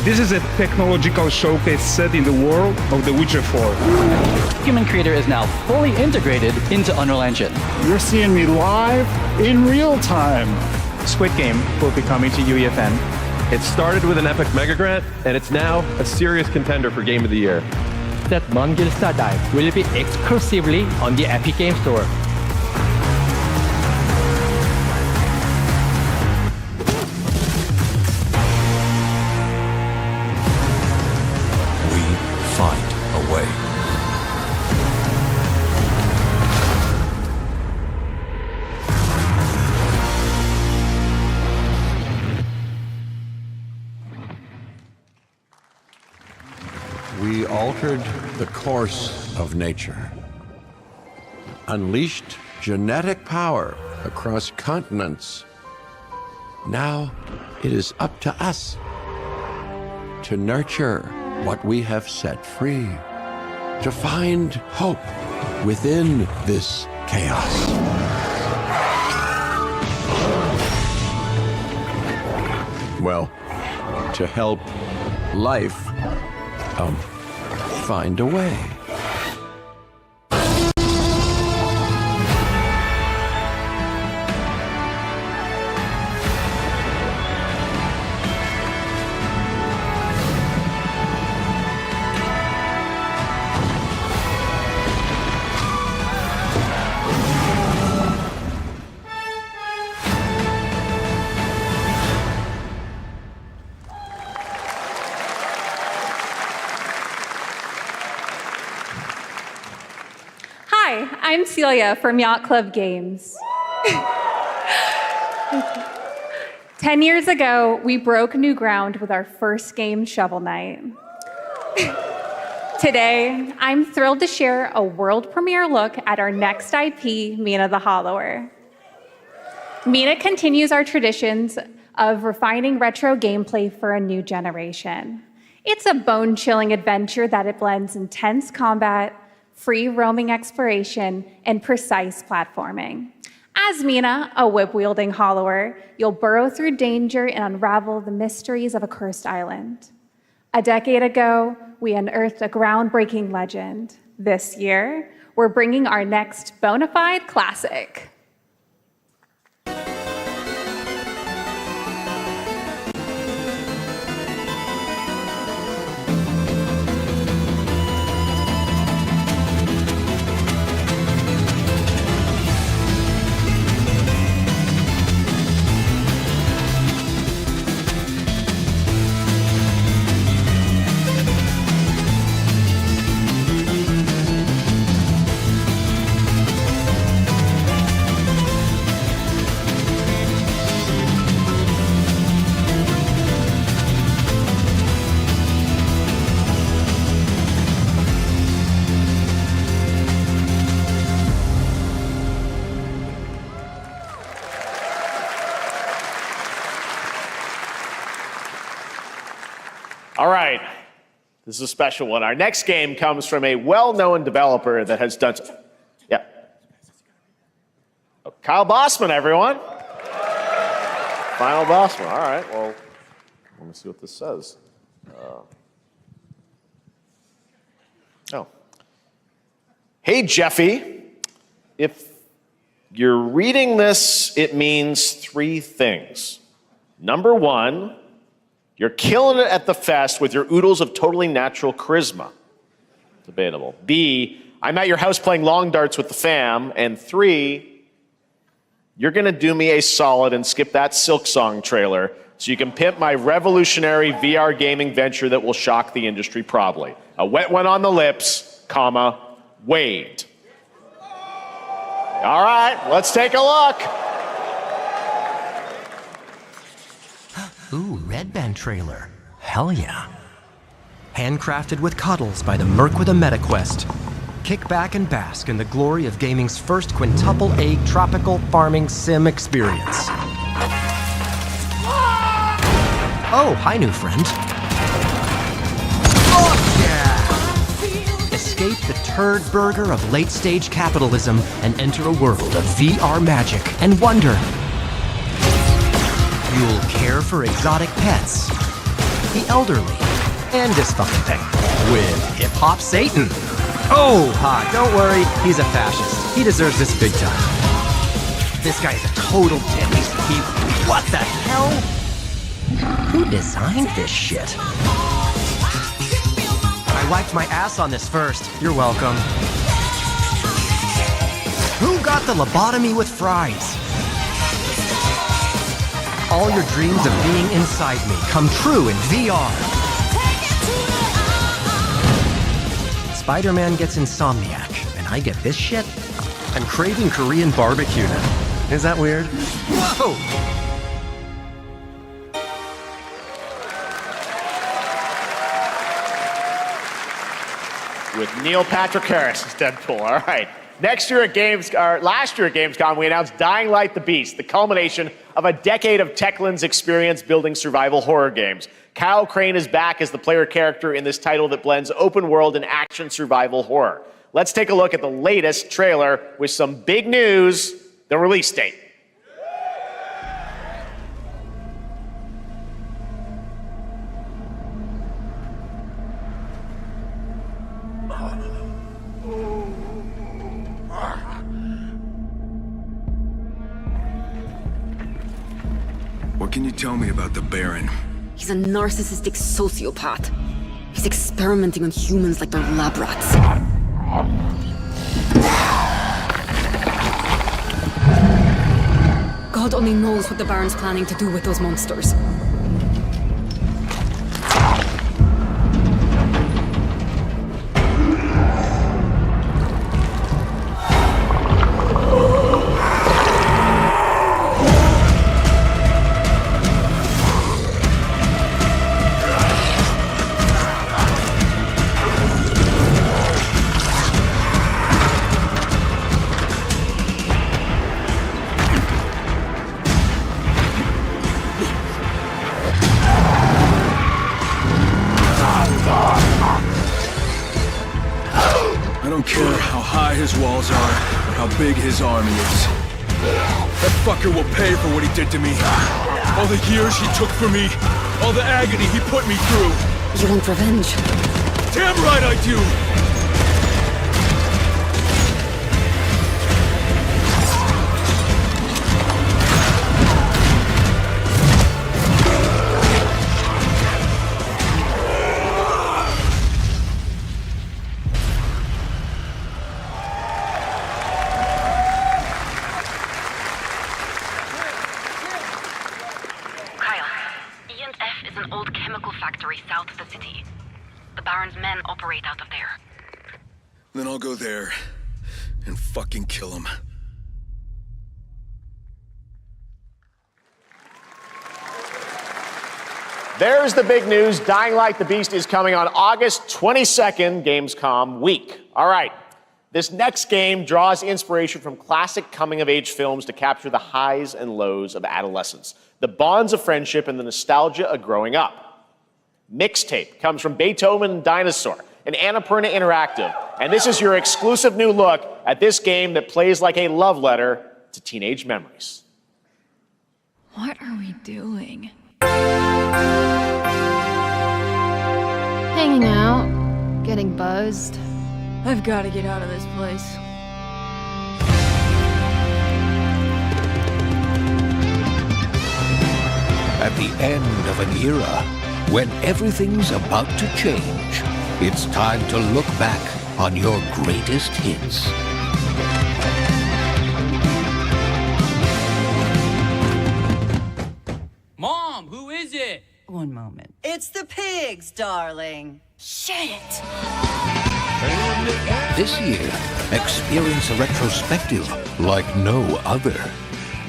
This is a technological showcase set in the world of The Witcher 4. Human Creator is now fully integrated into Unreal Engine. You're seeing me live in real time. Squid Game will be coming to UEFN. It started with an epic mega grant, and it's now a serious contender for Game of the Year. That Mongil Dive will be exclusively on the Epic Game Store. Find a way. We altered the course of nature, unleashed genetic power across continents. Now it is up to us to nurture what we have set free, to find hope within this chaos. Well, to help life find a way. Hi, I'm Celia from Yacht Club Games. 10 years ago, we broke new ground with our first game, Shovel Knight. Today, I'm thrilled to share a world premiere look at our next IP, Mina the Hollower. Mina continues our traditions of refining retro gameplay for a new generation. It's a bone-chilling adventure that it blends intense combat, free roaming exploration, and precise platforming. As Mina, a whip-wielding hollower, you'll burrow through danger and unravel the mysteries of a cursed island. A decade ago, we unearthed a groundbreaking legend. This year, we're bringing our next bona fide classic. All right, this is a special one. Our next game comes from a well-known developer that has done... Yeah. Oh, Kyle Bossman, everyone. Final Bossman. All right, well, let me see what this says. Oh. Hey, Jeffy. If you're reading this, it means three things. Number one, you're killing it at the fest with your oodles of totally natural charisma. Debatable. B, I'm at your house playing long darts with the fam. And 3, you're going to do me a solid and skip that Silk Song trailer so you can pimp my revolutionary VR gaming venture that will shock the industry probably. A wet one on the lips, comma, waved. All right, let's take a look. Ooh, Red Band trailer. Hell yeah. Handcrafted with cuddles by the Merc with a MetaQuest. Kick back and bask in the glory of gaming's first quintuple A tropical farming sim experience. Oh, hi, new friend. Oh, yeah! Escape the turd burger of late-stage capitalism and enter a world of VR magic and wonder. You'll care for exotic pets, the elderly, and dysfunction with hip-hop Satan. Oh, don't worry, he's a fascist. He deserves this big time. This guy's a total dick. What the hell? Who designed this shit? I wiped my ass on this first. You're welcome. Who got the lobotomy with fries? All your dreams of being inside me come true in VR. Spider-Man gets Insomniac, and I get this shit? I'm craving Korean barbecue now. Is that weird? Whoa! With Neil Patrick Harris as Deadpool. All right. Last year at Gamescom, we announced Dying Light the Beast, the culmination of a decade of Techland's experience building survival horror games. Kyle Crane is back as the player character in this title that blends open world and action survival horror. Let's take a look at the latest trailer with some big news, the release date. What can you tell me about the Baron? He's a narcissistic sociopath. He's experimenting on humans like they're lab rats. God only knows what the Baron's planning to do with those monsters. Walls are, or how big his army is. That fucker will pay for what he did to me. All the years he took from me, all the agony he put me through. You want revenge? Damn right I do! Then I'll go there and fucking kill him. There's the big news. Dying Light the Beast is coming on August 22nd, Gamescom week. All right. This next game draws inspiration from classic coming-of-age films to capture the highs and lows of adolescence, the bonds of friendship, and the nostalgia of growing up. Mixtape comes from Beethoven and Dinosaur, an Annapurna Interactive, and this is your exclusive new look at this game that plays like a love letter to teenage memories. What are we doing? Hanging out, getting buzzed. I've got to get out of this place. At the end of an era, when everything's about to change, it's time to look back on your greatest hits. Mom, who is it? One moment. It's the pigs, darling. Shit! This year, experience a retrospective like no other.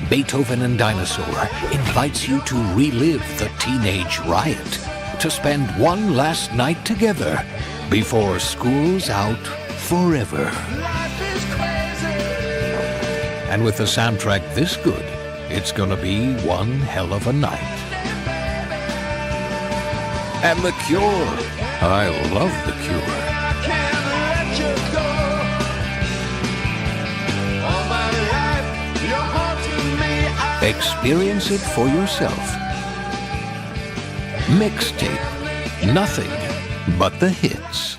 Beethoven and Dinosaur invites you to relive the teenage riot, to spend one last night together before school's out forever. And with a soundtrack this good, it's gonna be one hell of a night. And The Cure. I love The Cure. Experience it for yourself. Mixtape. Nothing but the hits.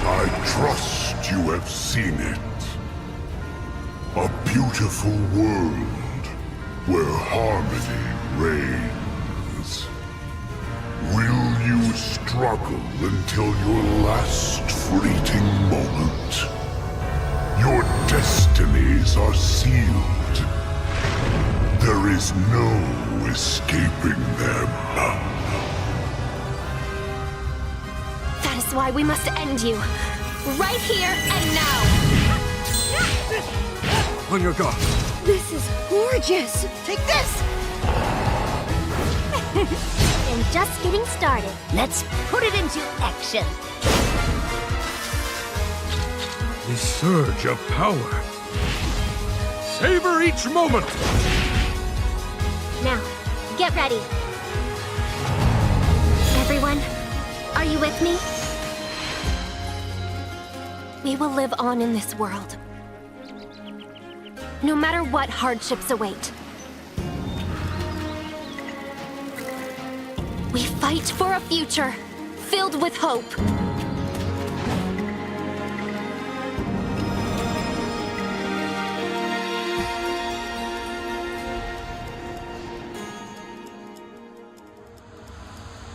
I trust you have seen it. A beautiful world where harmony reigns. Will you struggle until your last fleeting moment? Your destinies are sealed. There is no escaping them. That is why we must end you. Right here and now. On your guard. This is gorgeous. Take this. And just getting started. Let's put it into action. The surge of power. Savor each moment. Now, get ready. Everyone, are you with me? We will live on in this world. No matter what hardships await. We fight for a future filled with hope.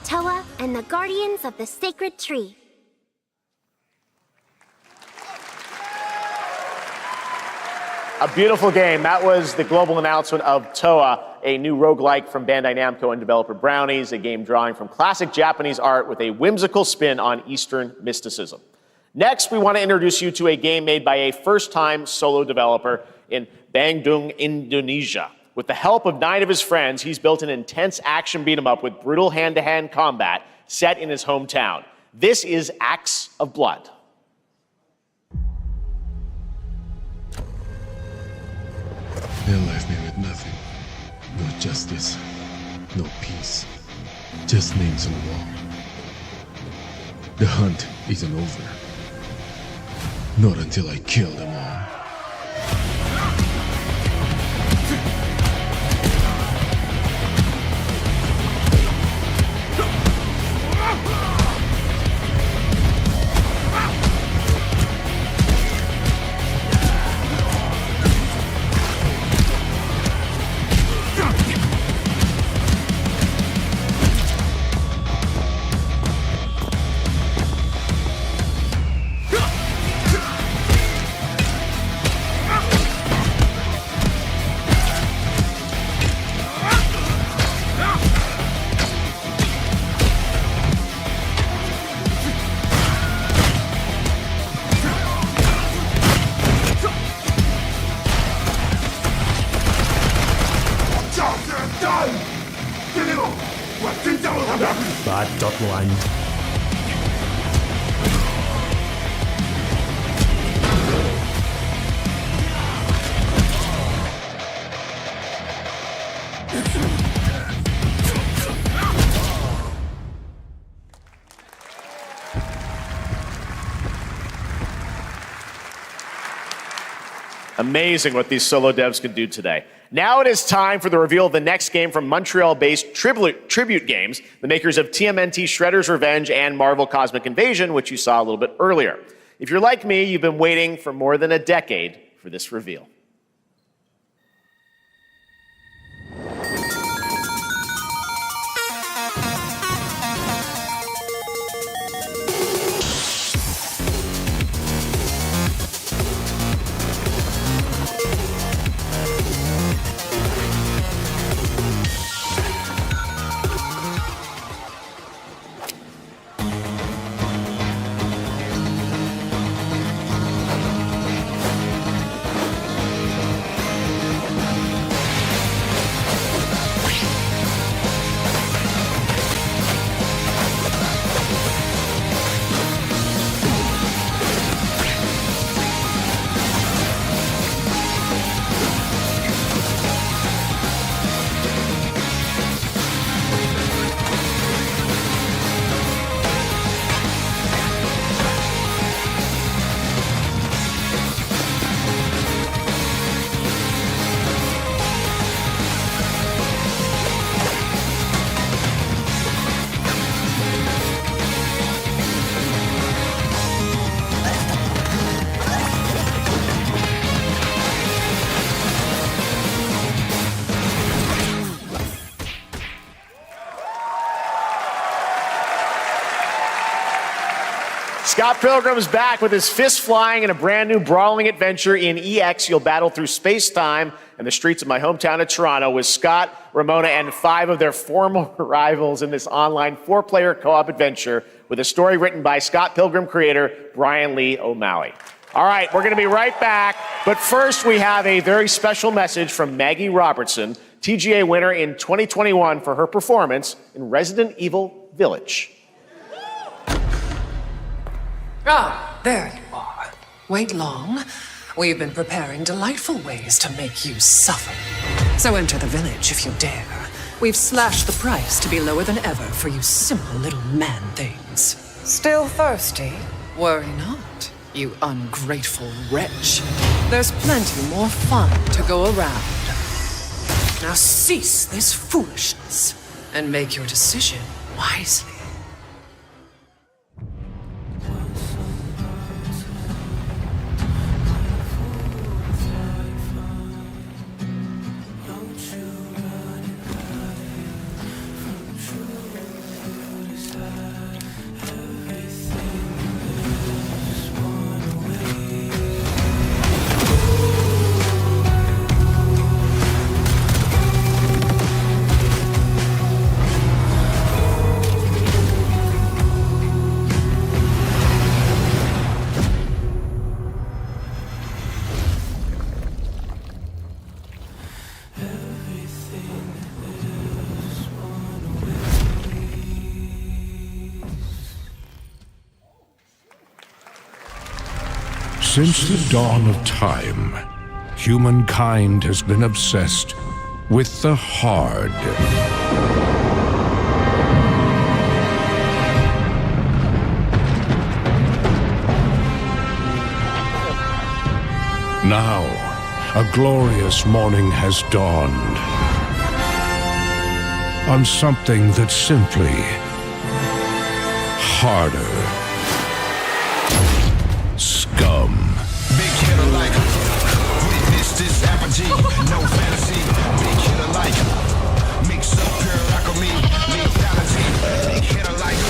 Toa and the Guardians of the Sacred Tree. A beautiful game. That was the global announcement of Toa, a new roguelike from Bandai Namco and developer Brownies, a game drawing from classic Japanese art with a whimsical spin on Eastern mysticism. Next, we want to introduce you to a game made by a first-time solo developer in Bandung, Indonesia. With the help of 9 of his friends, he's built an intense action beat-em-up with brutal hand-to-hand combat set in his hometown. This is Acts of Blood. They left me with nothing. No justice, no peace. Just names on the wall. The hunt isn't over. Not until I kill them all. Bad.1. Amazing what these solo devs can do today. Now it is time for the reveal of the next game from Montreal-based Tribute Games, the makers of TMNT Shredder's Revenge and Marvel Cosmic Invasion, which you saw a little bit earlier. If you're like me, you've been waiting for more than a decade for this reveal. Scott Pilgrim's back with his fists flying in a brand new brawling adventure in EX. You'll battle through space-time and the streets of my hometown of Toronto with Scott, Ramona, and 5 of their former rivals in this online 4-player co-op adventure with a story written by Scott Pilgrim creator Brian Lee O'Malley. All right, we're going to be right back, but first we have a very special message from Maggie Robertson, TGA winner in 2021 for her performance in Resident Evil Village. Ah, there you are. Wait long. We've been preparing delightful ways to make you suffer. So enter the village if you dare. We've slashed the price to be lower than ever for you simple little man things. Still thirsty? Worry not, you ungrateful wretch. There's plenty more fun to go around. Now cease this foolishness and make your decision wisely. Since the dawn of time, humankind has been obsessed with the hard. Now, a glorious morning has dawned on something that's simply harder. Scum. Big hitter like witness this apogee, no fantasy. Big hitter like mix up pure alchemy, lethality. Big hitter like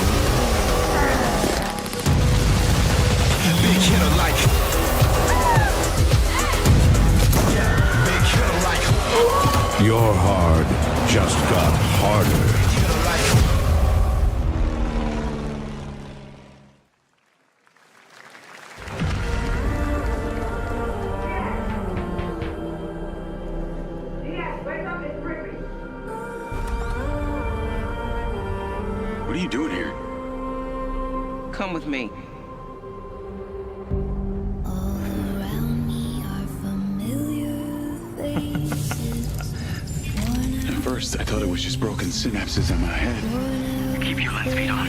big hitter like big hitter like Your hard just got harder. What are you doing here? Come with me. At first, I thought it was just broken synapses in my head. Keep your lens feed on.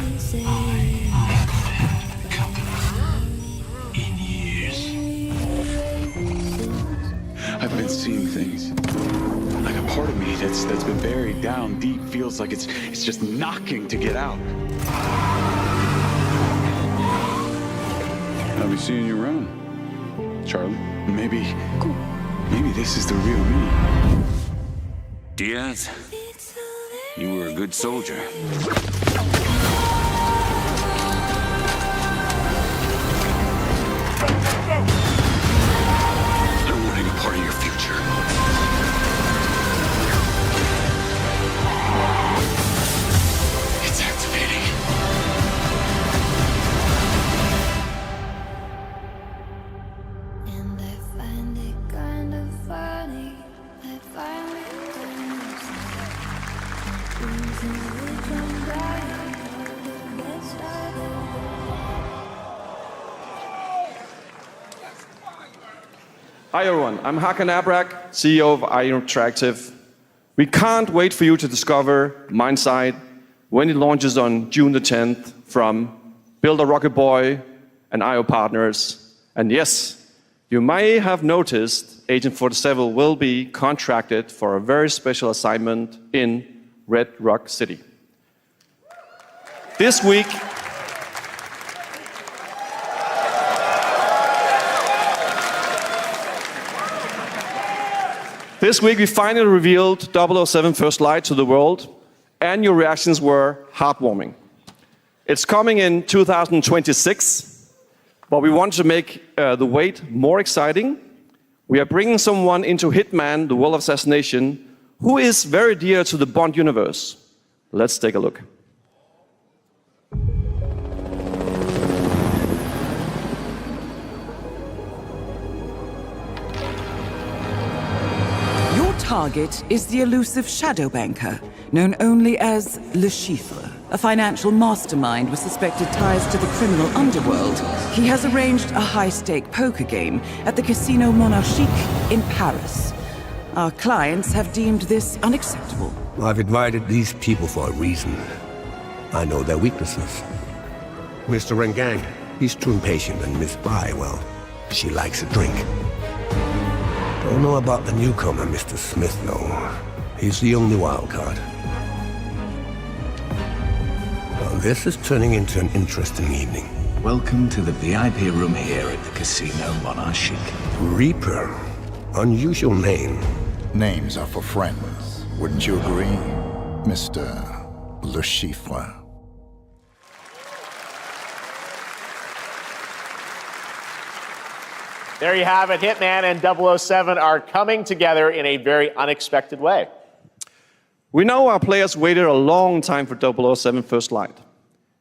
In years. I've been seeing things. Like a part of me that's been buried down deep feels like it's just knocking to get out. I'll be seeing you around, Charlie. Maybe this is the real me. Diaz, you were a good soldier. I don't want any part of your future. It's activating. And I find it kind of funny. I finally Hi everyone, I'm Hakan Abrak, CEO of IO Interactive. We can't wait for you to discover Mindside when it launches on June the 10th from Build a Rocket Boy and IO partners. And yes, you may have noticed Agent 47 will be contracted for a very special assignment in Red Rock City. This week, we finally revealed 007 First Light to the world, and your reactions were heartwarming. It's coming in 2026, But we want to make the wait more exciting. We are bringing someone into Hitman, the World of Assassination, who is very dear to the Bond universe. Let's take a look. Your target is the elusive shadow banker, known only as Le Chiffre, a financial mastermind with suspected ties to the criminal underworld. He has arranged a high-stake poker game at the Casino Monarchique in Paris. Our clients have deemed this unacceptable. I've invited these people for a reason. I know their weaknesses. Mr. Rengang, he's too impatient, and Miss Bai, well, she likes a drink. Don't know about the newcomer, Mr. Smith, though. He's the only wild card. Well, this is turning into an interesting evening. Welcome to the VIP room here at the Casino Monarchique. Reaper. Unusual name. Names are for friends. Wouldn't you agree, Mr. Le Chiffre? There you have it. Hitman and 007 are coming together in a very unexpected way. We know our players waited a long time for 007 First Light.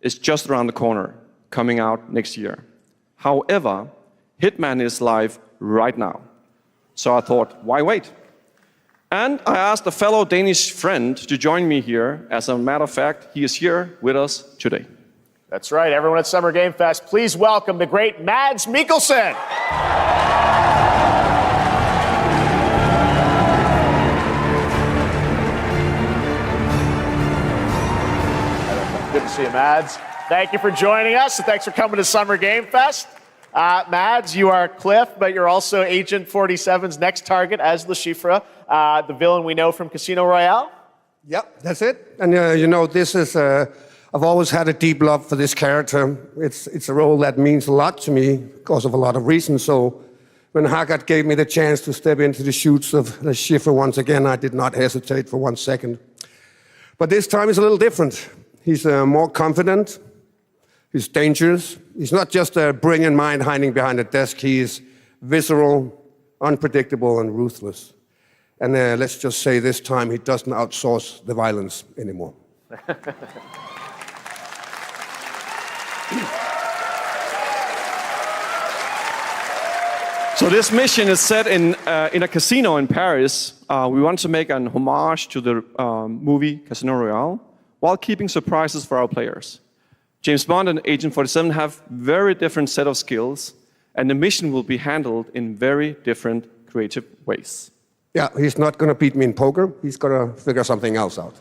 It's just around the corner, coming out next year. However, Hitman is live right now. So I thought, why wait? And I asked a fellow Danish friend to join me here. As a matter of fact, he is here with us today. That's right. Everyone at Summer Game Fest, please welcome the great Mads Mikkelsen. Good to see you, Mads. Thank you for joining us, and thanks for coming to Summer Game Fest. Mads, you are Cliff, but you're also Agent 47's next target as Le Chiffre, the villain we know from Casino Royale. Yep, that's it. And you know, this is, I've always had a deep love for this character. It's a role that means a lot to me because of a lot of reasons. So when Haggard gave me the chance to step into the shoes of Le Chiffre once again, I did not hesitate for 1 second. But this time is a little different. He's more confident. He's dangerous. He's not just a brilliant mind hiding behind a desk. He is visceral, unpredictable, and ruthless. And let's just say this time he doesn't outsource the violence anymore. So this mission is set in a casino in Paris. We want to make an homage to the movie Casino Royale while keeping surprises for our players. James Bond and Agent 47 have very different set of skills, and the mission will be handled in very different creative ways. Yeah, he's not going to beat me in poker. He's going to figure something else out.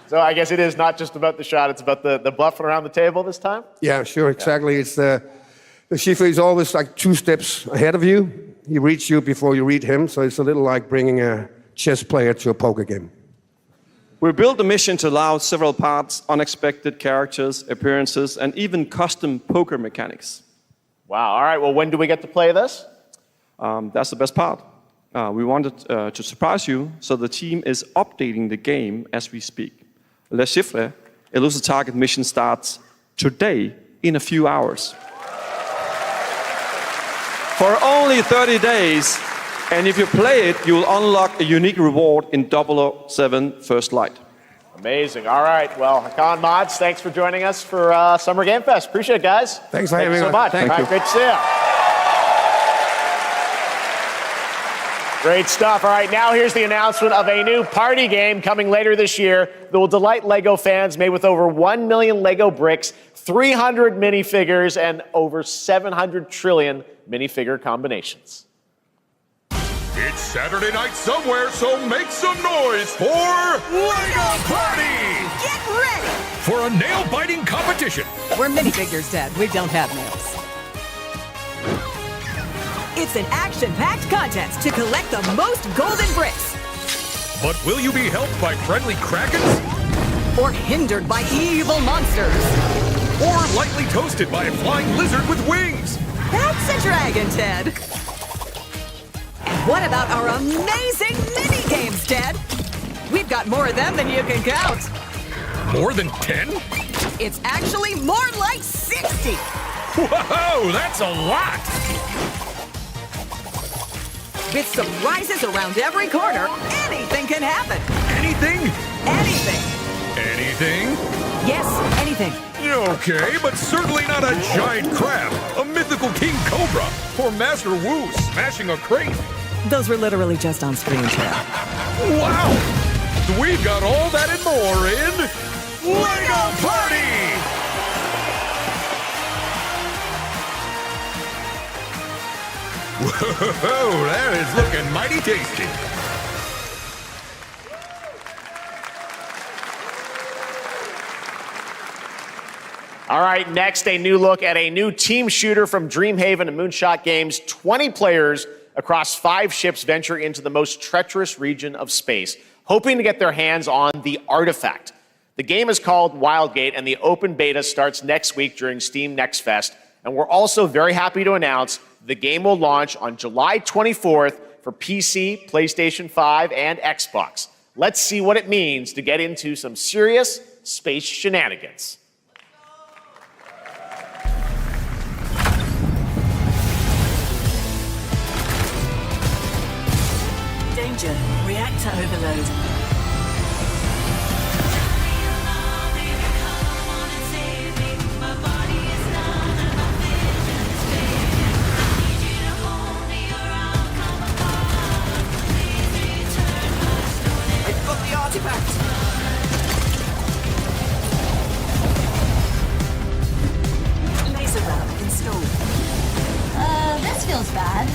So I guess it is not just about the shot, it's about the bluffing around the table this time? Yeah, sure, exactly. It's the Chiffre is always like 2 steps ahead of you. He reads you before you read him, so it's a little like bringing a chess player to a poker game. We built the mission to allow several parts, unexpected characters, appearances, and even custom poker mechanics. Wow, all right, well, when do we get to play this? That's the best part. We wanted to surprise you, so the team is updating the game as we speak. Le Chiffre, Elusive Target mission starts today in a few hours. For only 30 days, and if you play it, you will unlock a unique reward in 007 First Light. Amazing. All right. Well, Hakan, Mads, thanks for joining us for Summer Game Fest. Appreciate it, guys. Thanks for having me. Thank you so much. Thank you. All right, great to see you. Great stuff. All right, now here's the announcement of a new party game coming later this year that will delight LEGO fans, made with over 1 million LEGO bricks, 300 minifigures, and over 700 trillion minifigure combinations. It's Saturday night somewhere, so make some noise for LEGO Party! Get ready! For a nail-biting competition. We're minifigures, Dad. We don't have nails. It's an action-packed contest to collect the most golden bricks. But will you be helped by friendly krakens? Or hindered by evil monsters. Or lightly toasted by a flying lizard with wings? That's a dragon, Ted. And what about our amazing mini-games, Ted? We've got more of them than you can count. More than 10? It's actually more like 60. Whoa, that's a lot! With surprises around every corner, anything can happen. Anything? Anything. Anything? Yes, anything. Okay, but certainly not a giant crab, a mythical king cobra, or Master Wu smashing a crate. Those were literally just on screen, Chad. Wow! We've got all that and more in LEGO Party! Whoa, that is looking mighty tasty. All right, next, a new look at a new team shooter from Dreamhaven and Moonshot Games. 20 players across 5 ships venture into the most treacherous region of space, hoping to get their hands on the artifact. The game is called Wildgate, and the open beta starts next week during Steam Next Fest. And we're also very happy to announce the game will launch on July 24th for PC, PlayStation 5, and Xbox. Let's see what it means to get into some serious space shenanigans. Danger. Reactor overload. I've got the artifact! Laser round installed. This feels bad.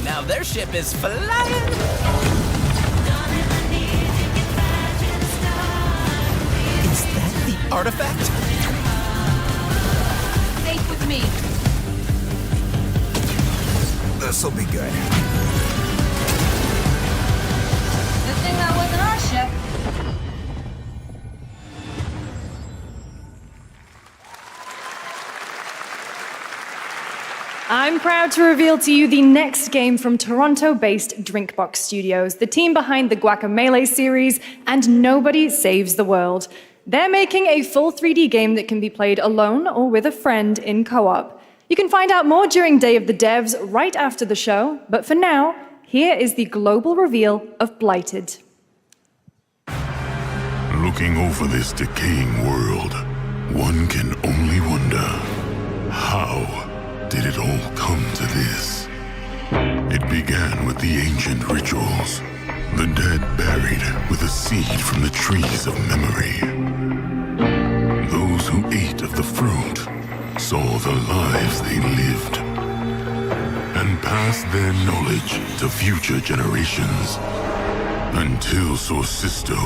Now their ship is flying! Is that the artifact? Safe with me. This'll be good. Good thing that wasn't our ship. I'm proud to reveal to you the next game from Toronto-based Drinkbox Studios, the team behind the Guacamelee series and Nobody Saves the World. They're making a full 3D game that can be played alone or with a friend in co-op. You can find out more during Day of the Devs right after the show, but for now, here is the global reveal of Blighted. Looking over this decaying world, one can only wonder, how did it all come to this? It began with the ancient rituals, the dead buried with a seed from the trees of memory. Those who ate of the fruit saw the lives they lived and passed their knowledge to future generations until Sorcisto,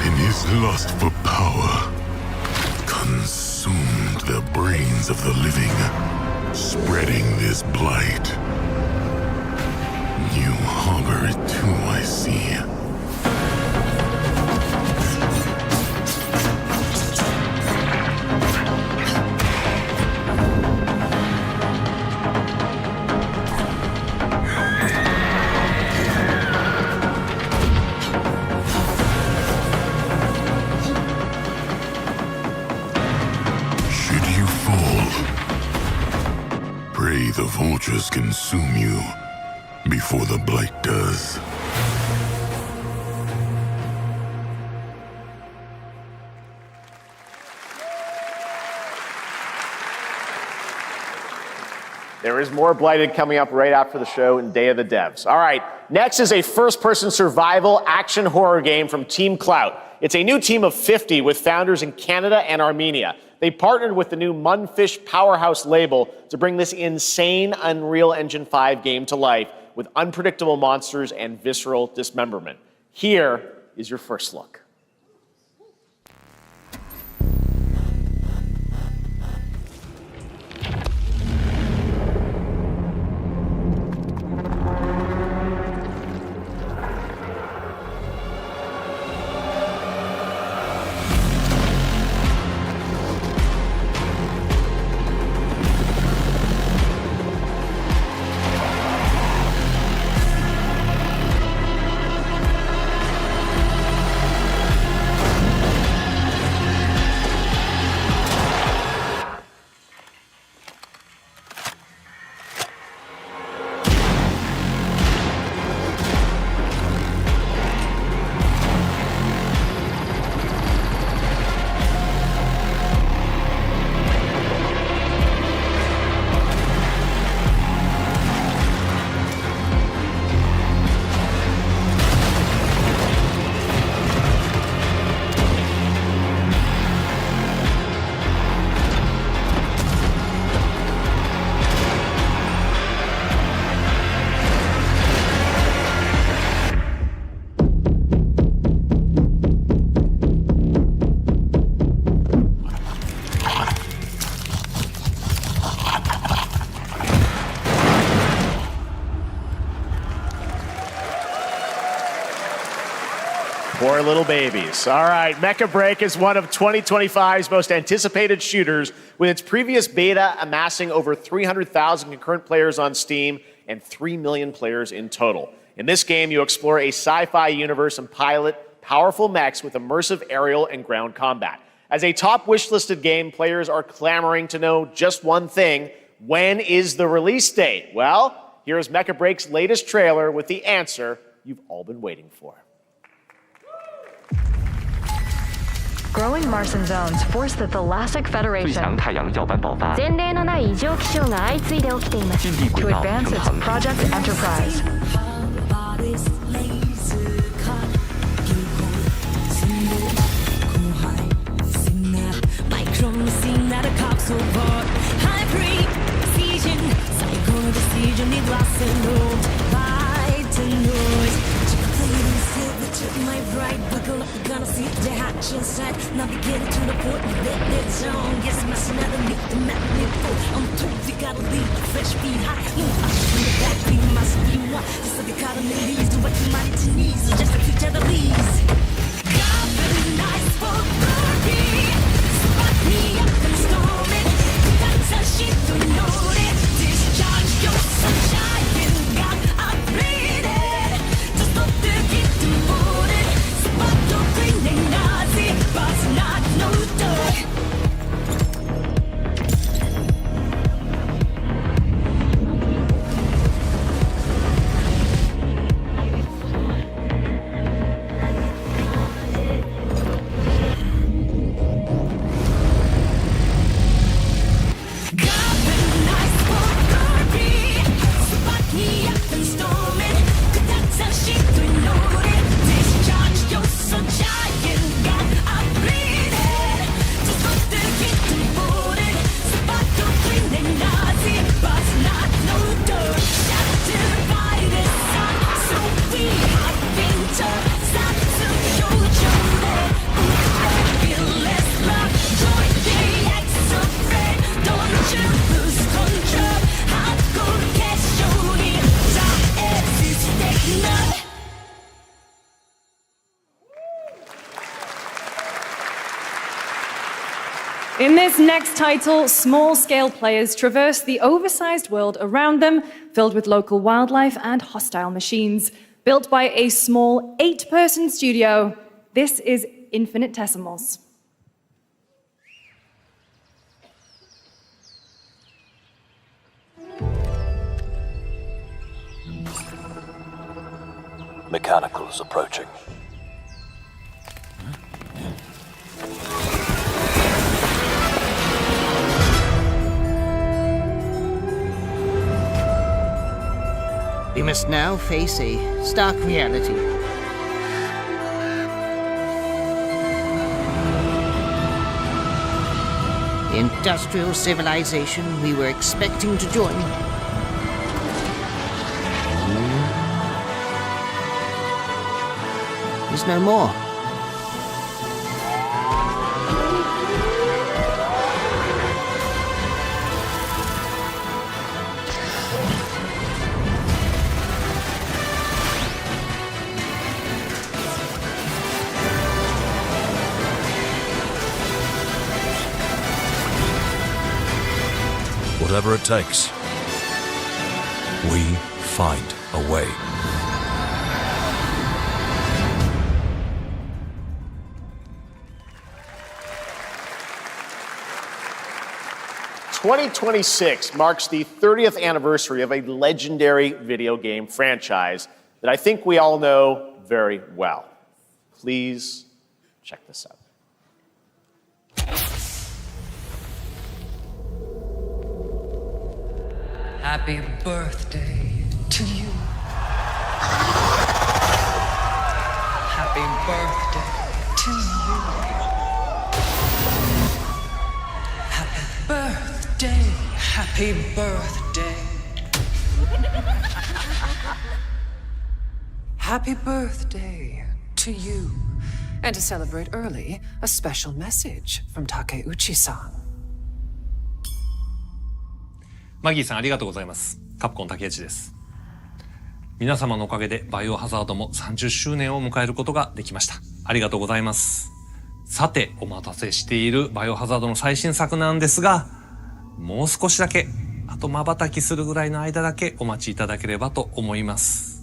in his lust for power, consumed the brains of the living, spreading this blight. You harbor it too, I see. Pray the vultures consume you before the blight does. There is more Blighted coming up right after the show in Day of the Devs. All right, next is a first-person survival action horror game from Team Clout. It's a new team of 50 with founders in Canada and Armenia. They partnered with the new Munfish Powerhouse label to bring this insane Unreal Engine 5 game to life with unpredictable monsters and visceral dismemberment. Here is your first look. Poor little babies. All right, Mecha Break is one of 2025's most anticipated shooters, with its previous beta amassing over 300,000 concurrent players on Steam and 3 million players in total. In this game, you explore a sci-fi universe and pilot powerful mechs with immersive aerial and ground combat. As a top wishlisted game, players are clamoring to know just one thing: when is the release date? Well, here's Mecha Break's latest trailer with the answer you've all been waiting for. Growing Martian zones force the Thalassic Federation to advance its Project Enterprise. My right, buckle up, we're gonna see the hatch inside. Navigating to the port, that zone. Yes, my snap, meet the map, I'm told we gotta leave the fresh feet high. No, I should be back, we must be one. This is the kind of ladies, do what you might to knees, so just to each other leaves. God, very nice for glory. Spot me up and storm it. That's a shit to know it. Discharge your sunshine, God, I'm bleeding. Just stop the kid to move it. Spot the green and Nazi, but not no dog. In this next title, small-scale players traverse the oversized world around them, filled with local wildlife and hostile machines. Built by a small 8-person studio, this is Infinitesimals. Mechanicals approaching. We must now face a stark reality. The industrial civilization we were expecting to join is no more. Whatever it takes, we find a way. "2026 marks the 30th anniversary of a legendary video game franchise that I think we all know very well. Please check this out. Happy birthday to you. Happy birthday to you. Happy birthday. Happy birthday. Happy birthday to you. And to celebrate early, a special message from Takeuchi-san. マギーさんありがとうございます。カプコン竹内です。皆様のおかげでバイオハザードも30周年を迎えることができました。ありがとうございます。さて、お待たせしているバイオハザードの最新作なんですが、もう少しだけ、あと瞬きするぐらいの間だけお待ちいただければと思います。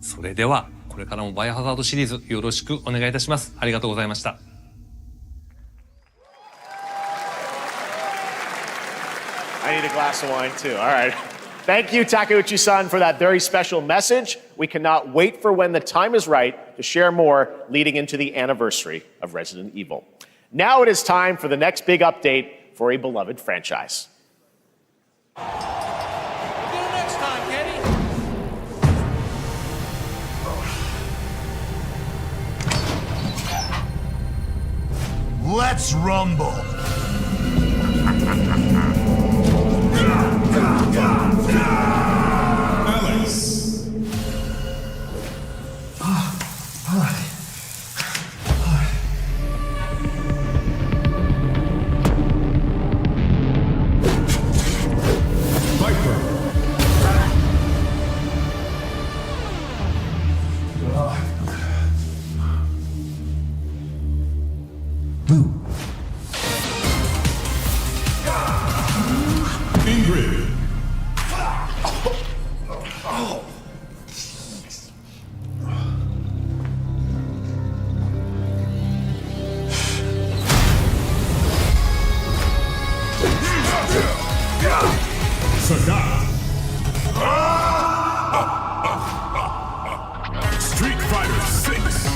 それでは、これからもバイオハザードシリーズよろしくお願いいたします。ありがとうございました。I need a glass of wine too. All right. Thank you, Takeuchi-san, for that very special message. We cannot wait for when the time is right to share more leading into the anniversary of Resident Evil. Now it is time for the next big update for a beloved franchise. Let's rumble. Alice. Viper. Blue. Ingrid. Sagat. Street Fighter 6.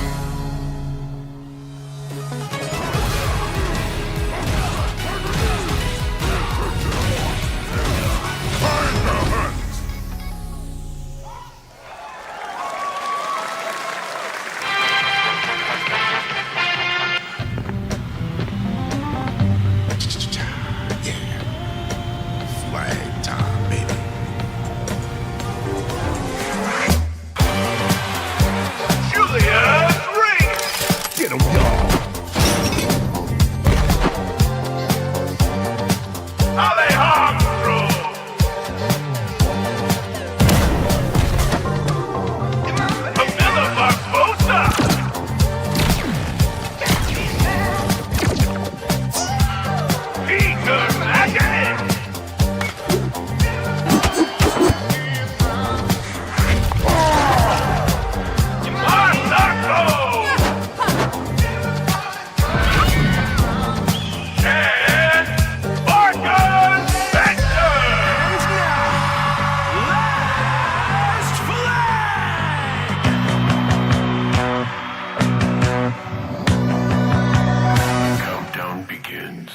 Flag time, baby. Julia's ring. Get him, y'all. Alejandro. Camilla Barbosa. Peter Magnet. Countdown begins.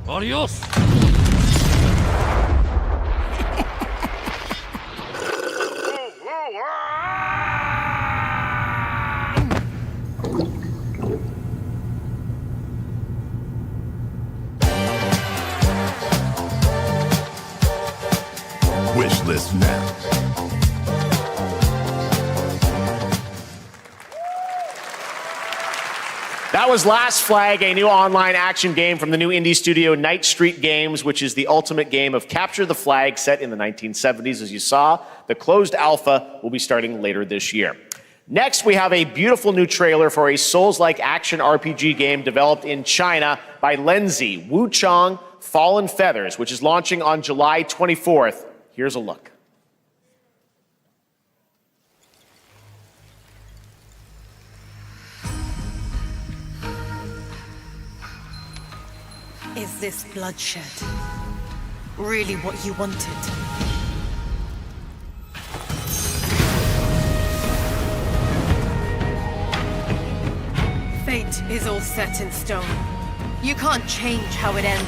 Adios! Wish list now. That was Last Flag, a new online action game from the new indie studio Night Street Games, which is the ultimate game of capture the flag set in the 1970s. As you saw, the closed alpha will be starting later this year. Next, we have a beautiful new trailer for a Souls-like action RPG game developed in China by Lenzi, Wuchang Fallen Feathers, which is launching on July 24th. Here's a look. Is this bloodshed really what you wanted? Fate is all set in stone. You can't change how it ends.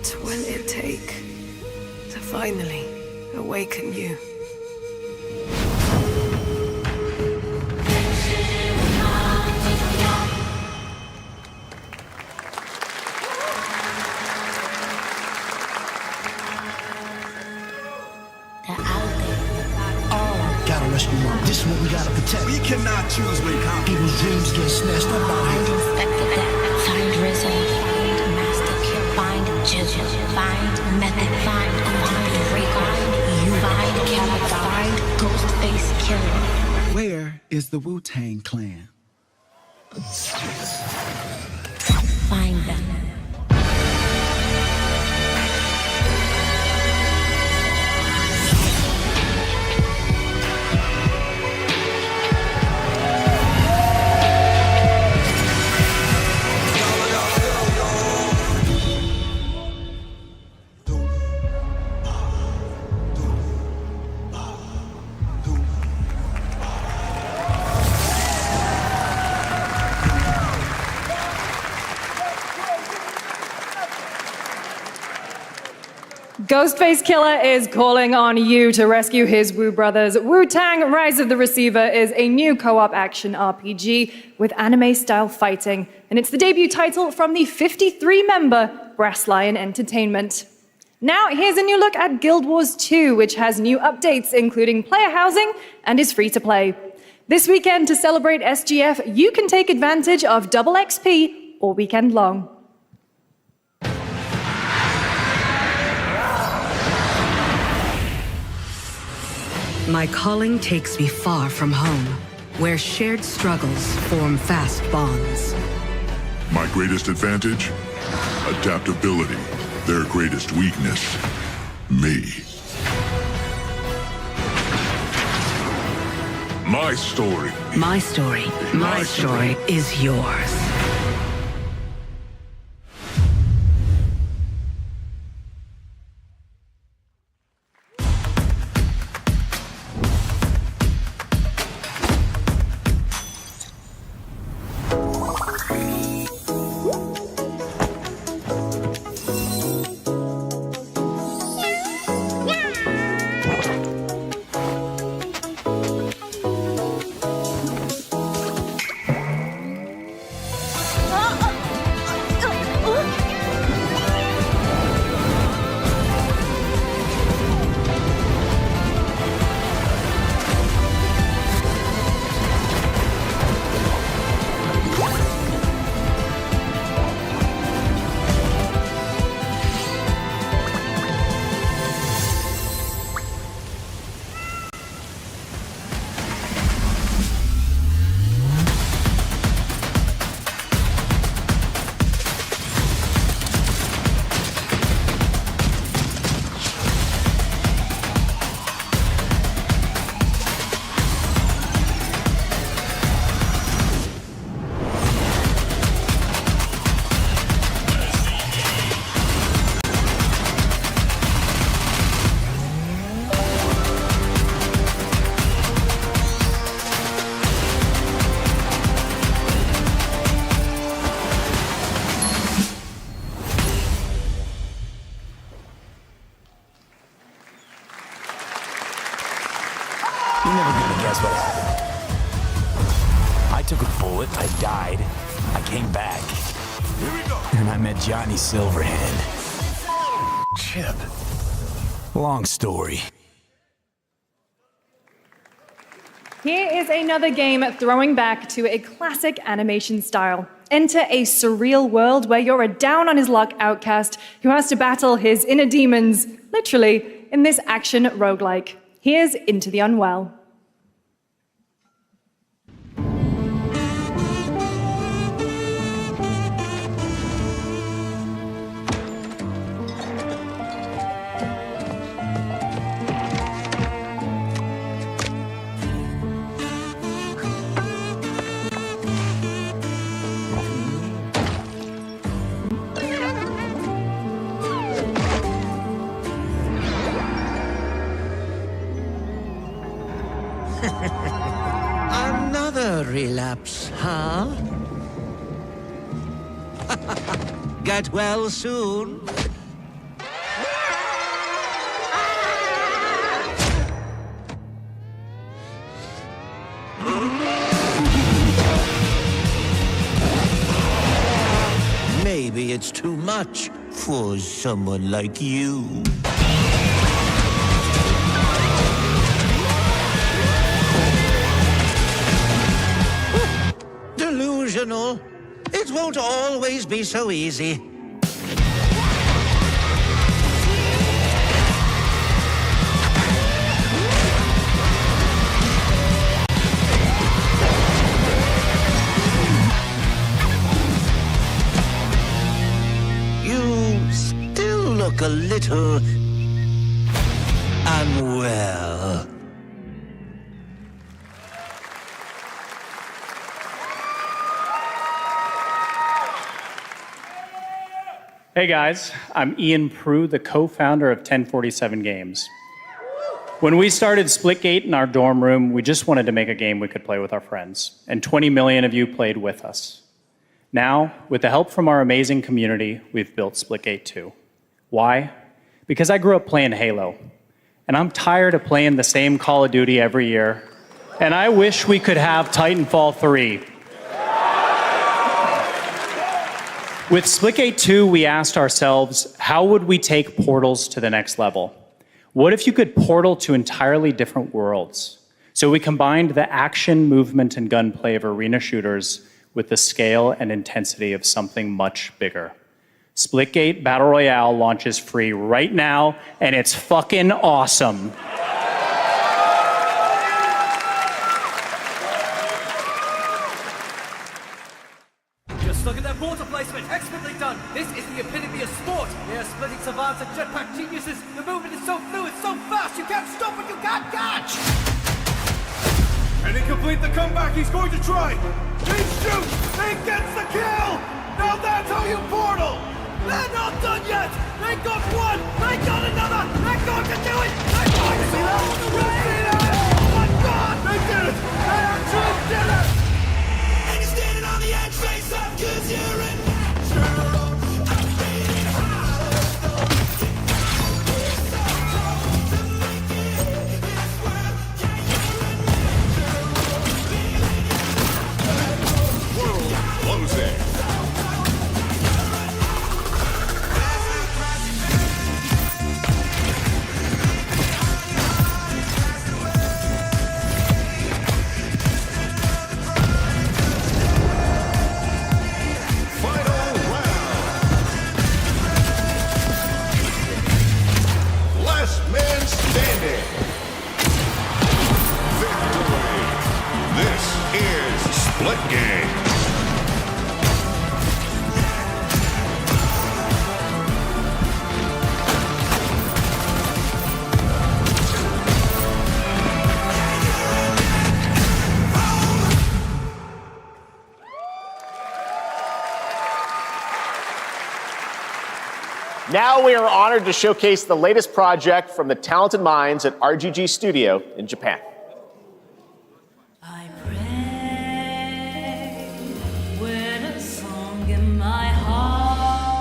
What will it take to finally awaken you? Gotta rescue one. This is what we gotta protect. We cannot choose when people's dreams get snatched up out here. Inspector that. Find Rizzo. Find Master Kill. Find Jill. Find Method. Find Rico. Find you. Find Capital. Find Ghostface Killer. Where is the Wu-Tang Clan? Find them. Ghostface Killer is calling on you to rescue his Wu brothers. Wu-Tang Rise of the Receiver is a new co-op action RPG with anime-style fighting, and it's the debut title from the 53-member Brass Lion Entertainment. Now, here's a new look at Guild Wars 2, which has new updates, including player housing, and is free to play. This weekend, to celebrate SGF, you can take advantage of double XP all weekend long. My calling takes me far from home, where shared struggles form fast bonds. My greatest advantage? Adaptability. Their greatest weakness? Me. My story. My story. My story is yours. You're never gonna guess what happened. I took a bullet, I died, I came back. Here we go. And I met Johnny Silverhand. Chip. Long story. Here is another game throwing back to a classic animation style. Enter a surreal world where you're a down-on-his-luck outcast who has to battle his inner demons, literally, in this action roguelike. Here's Into the Unwell. Another relapse, huh? Get well soon. much for someone like you. Delusional. It won't always be so easy. You still look a little unwell. Hey guys, I'm Ian Prue, the co-founder of 1047 Games. When we started Splitgate in our dorm room, we just wanted to make a game we could play with our friends, and 20 million of you played with us. Now, with the help from our amazing community, we've built Splitgate 2. Why? Because I grew up playing Halo, and I'm tired of playing the same Call of Duty every year, and I wish we could have Titanfall 3. With Splitgate 2, we asked ourselves, how would we take portals to the next level? What if you could portal to entirely different worlds? So we combined the action, movement, and gunplay of arena shooters with the scale and intensity of something much bigger. Splitgate Battle Royale launches free right now, and it's fucking awesome. Just look at that water placement, expertly done. This is the epitome of sport. They are splitting savants and jetpack geniuses. The movement is so fluid, so fast, you can't stop it, you can't catch. And he complete the comeback he's going to try. He shoots, he gets the kill. Now that's how you portal. They're not done yet. They got one, they got another. They're going to do it. They're going to do it all the way. Oh my God, They did it. They actually did it. And you're standing on the edge, face up, 'cause you're a natural. Closing. Final round. Last man standing. Victory. This is Splitgate. Now we are honored to showcase the latest project from the talented minds at RGG Studio in Japan. I pray with a song in my heart.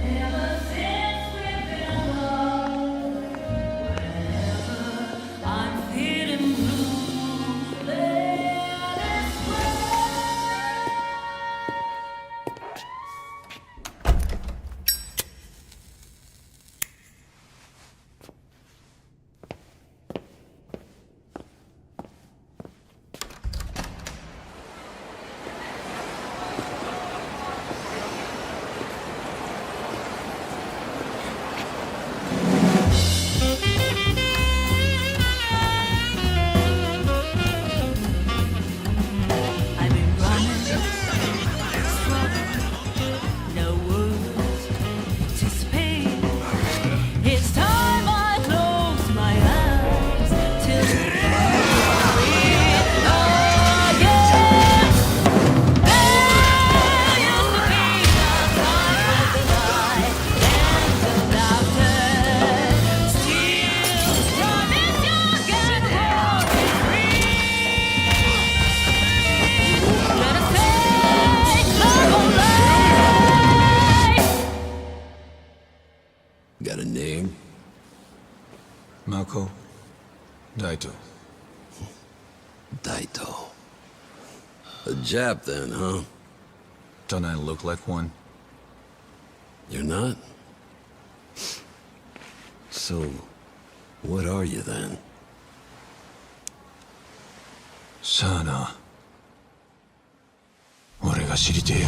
Ever since we've been alone, wherever I'm feeling blue, let it Got a name? Malko. Daito. Daito. A Jap then, huh? Don't I look like one? You're not? So, what are you then? さあな。俺が知りてえよ。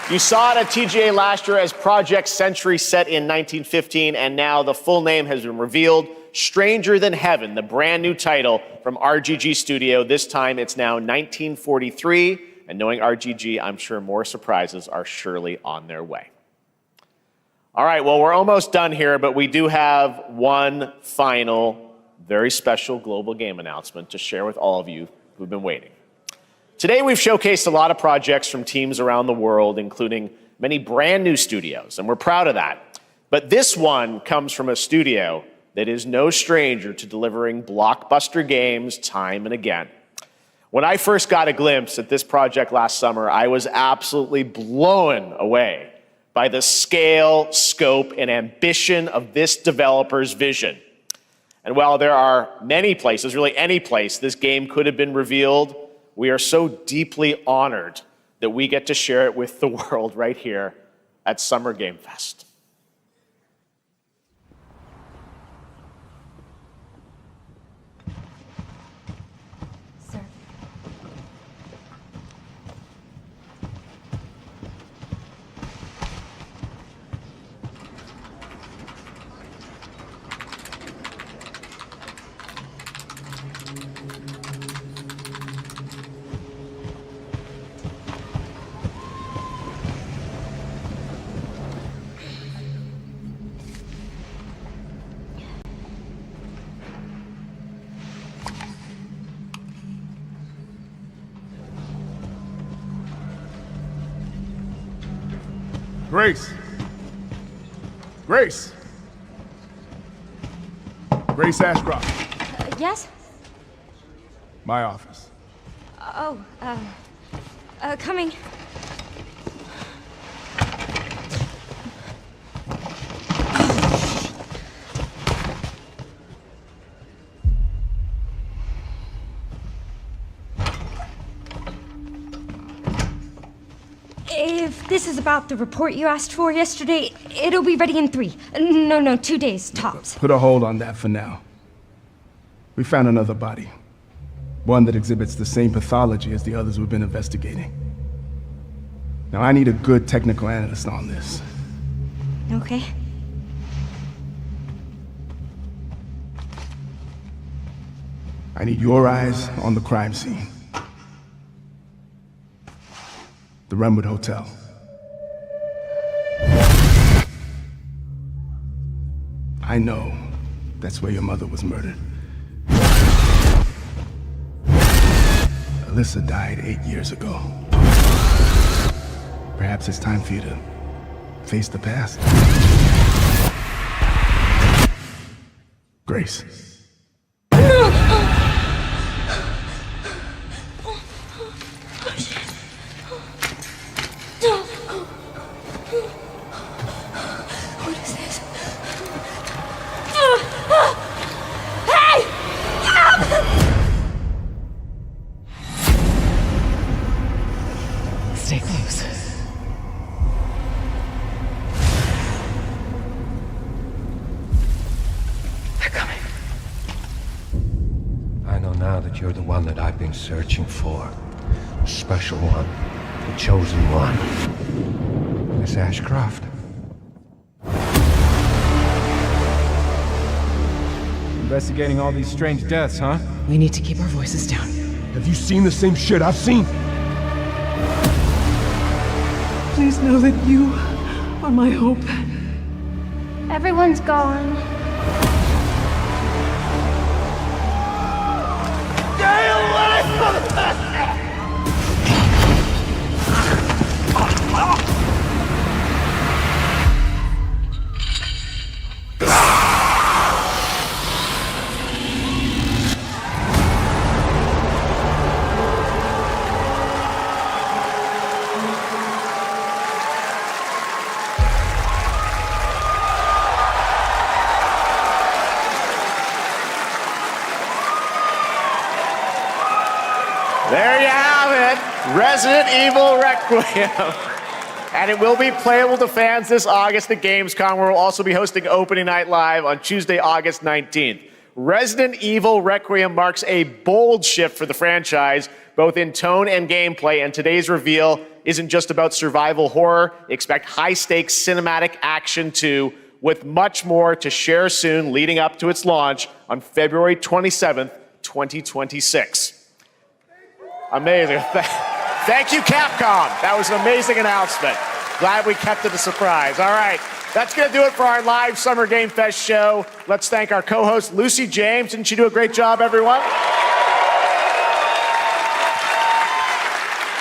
You saw it at TGA last year as Project Century set in 1915, and now the full name has been revealed. Stranger Than Heaven, the brand new title from RGG Studio. This time it's now 1943, and knowing RGG, I'm sure more surprises are surely on their way. All right, well, we're almost done here, but we do have one final, very special global game announcement to share with all of you who've been waiting. Today, we've showcased a lot of projects from teams around the world, including many brand new studios, and we're proud of that. But this one comes from a studio that is no stranger to delivering blockbuster games time and again. When I first got a glimpse at this project last summer, I was absolutely blown away by the scale, scope, and ambition of this developer's vision. And while there are many places, really any place, this game could have been revealed, we are so deeply honored that we get to share it with the world right here at Summer Game Fest. Grace! Grace! Grace Ashcroft. Yes? My office. Oh, coming. If this is about the report you asked for yesterday, it'll be ready in 3. No, 2 days, tops. Put a hold on that for now. We found another body. One that exhibits the same pathology as the others we've been investigating. Now, I need a good technical analyst on this. Okay. I need your eyes on the crime scene. The Renwood Hotel. I know that's where your mother was murdered. Alyssa died 8 years ago. Perhaps it's time for you to face the past. Grace. Stay close. They're coming. I know now that you're the one that I've been searching for. The special one. The chosen one. Miss Ashcroft. Investigating all these strange deaths, huh? We need to keep our voices down. Have you seen the same shit I've seen? Please know that you are my hope. Everyone's gone. Stay away from that! Resident Evil Requiem. And it will be playable to fans this August at Gamescom, where we'll also be hosting Opening Night Live on Tuesday, August 19th. Resident Evil Requiem marks a bold shift for the franchise, both in tone and gameplay, and today's reveal isn't just about survival horror. Expect high-stakes cinematic action too, with much more to share soon leading up to its launch on February 27th, 2026. Amazing. Thank you, Capcom. That was an amazing announcement. Glad we kept it a surprise. All right, that's going to do it for our live Summer Game Fest show. Let's thank our co-host, Lucy James. Didn't she do a great job, everyone?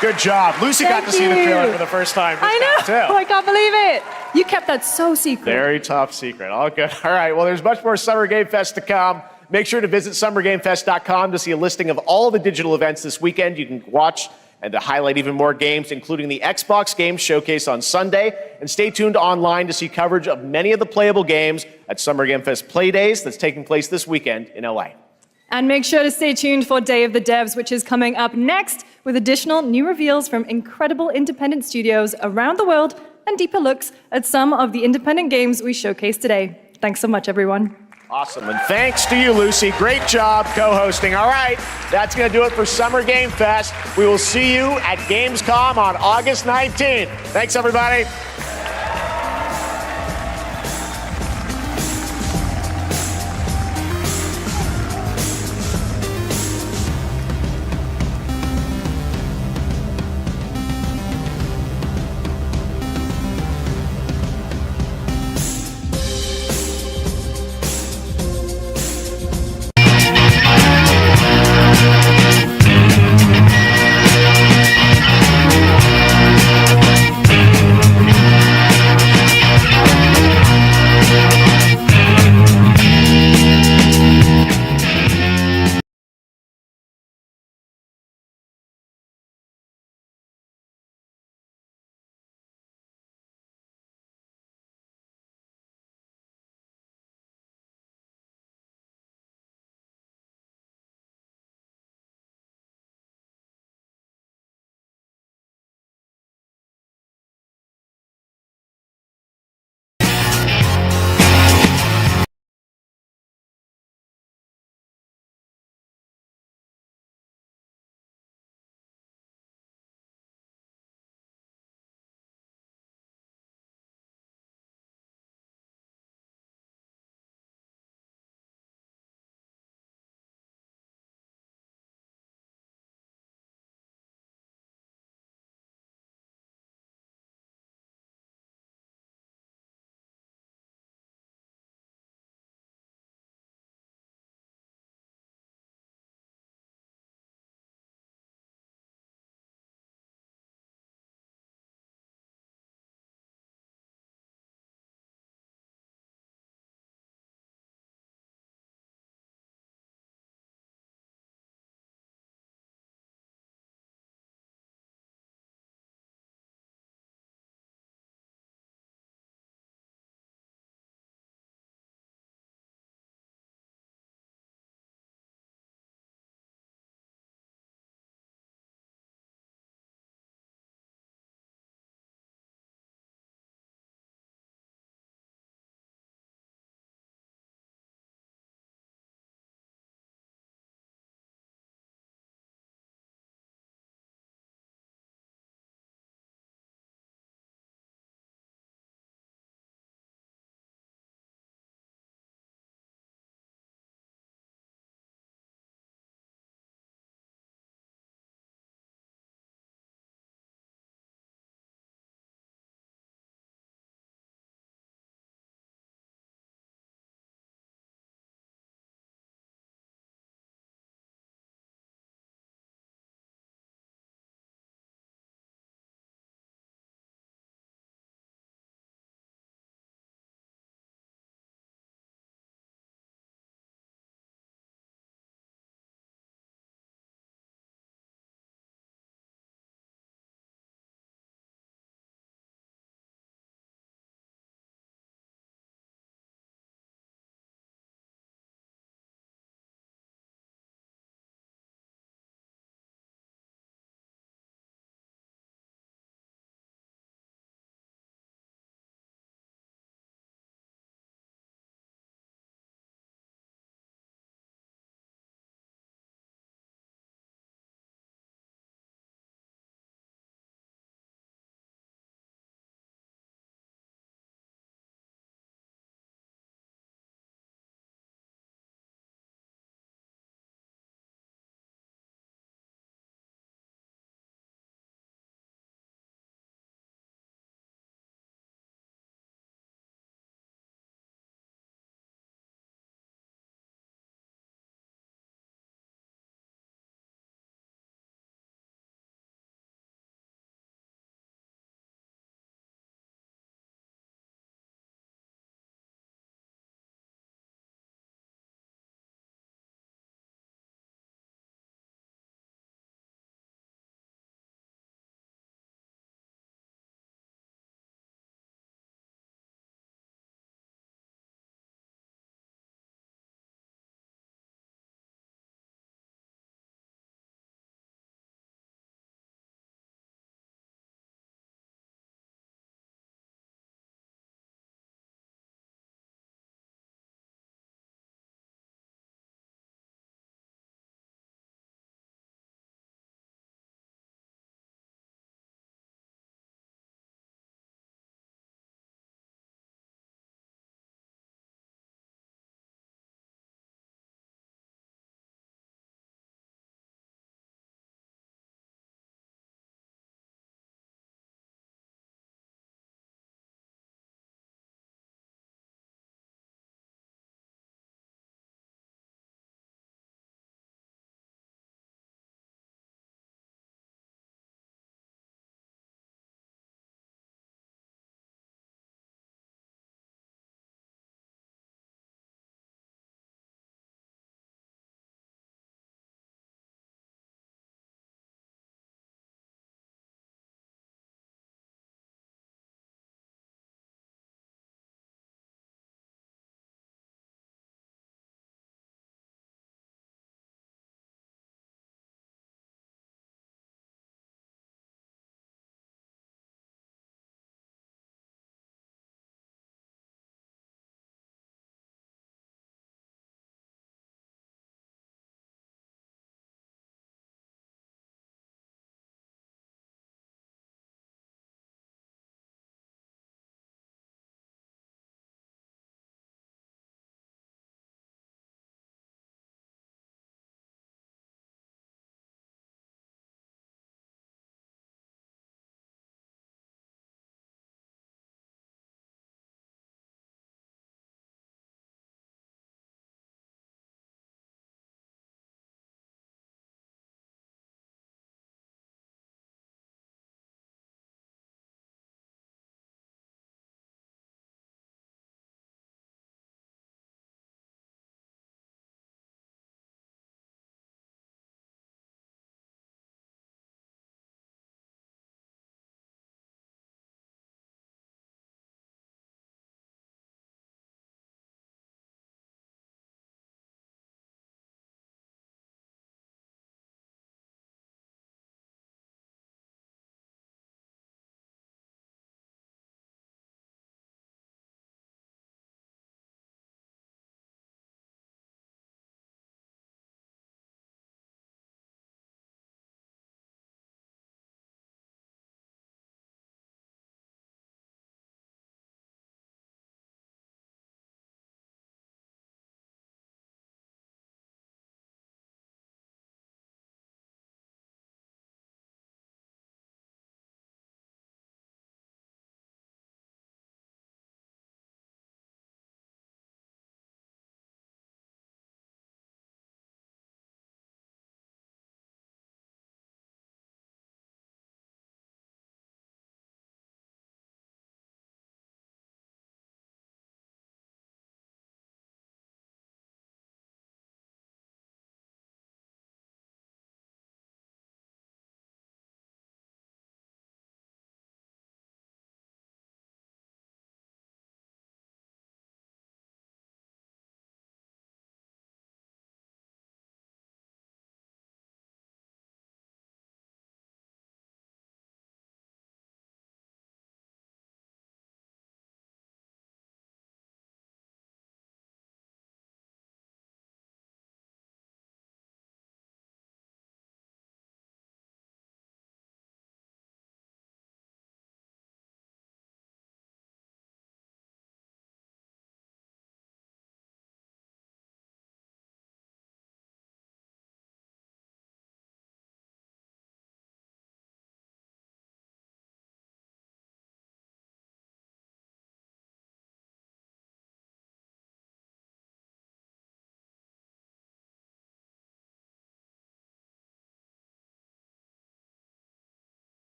Good job. Lucy got to see the trailer for the first time. I know. Too. I can't believe it. You kept that so secret. Very top secret. All good. All right. Well, there's much more Summer Game Fest to come. Make sure to visit summergamefest.com to see a listing of all the digital events this weekend. You can watch and to highlight even more games, including the Xbox Games Showcase on Sunday. And stay tuned online to see coverage of many of the playable games at Summer Game Fest Play Days that's taking place this weekend in LA. And make sure to stay tuned for Day of the Devs, which is coming up next with additional new reveals from incredible independent studios around the world and deeper looks at some of the independent games we showcased today. Thanks so much, everyone. Awesome. And thanks to you, Lucy. Great job co-hosting. All right, that's going to do it for Summer Game Fest. We will see you at Gamescom on August 19th. Thanks, everybody.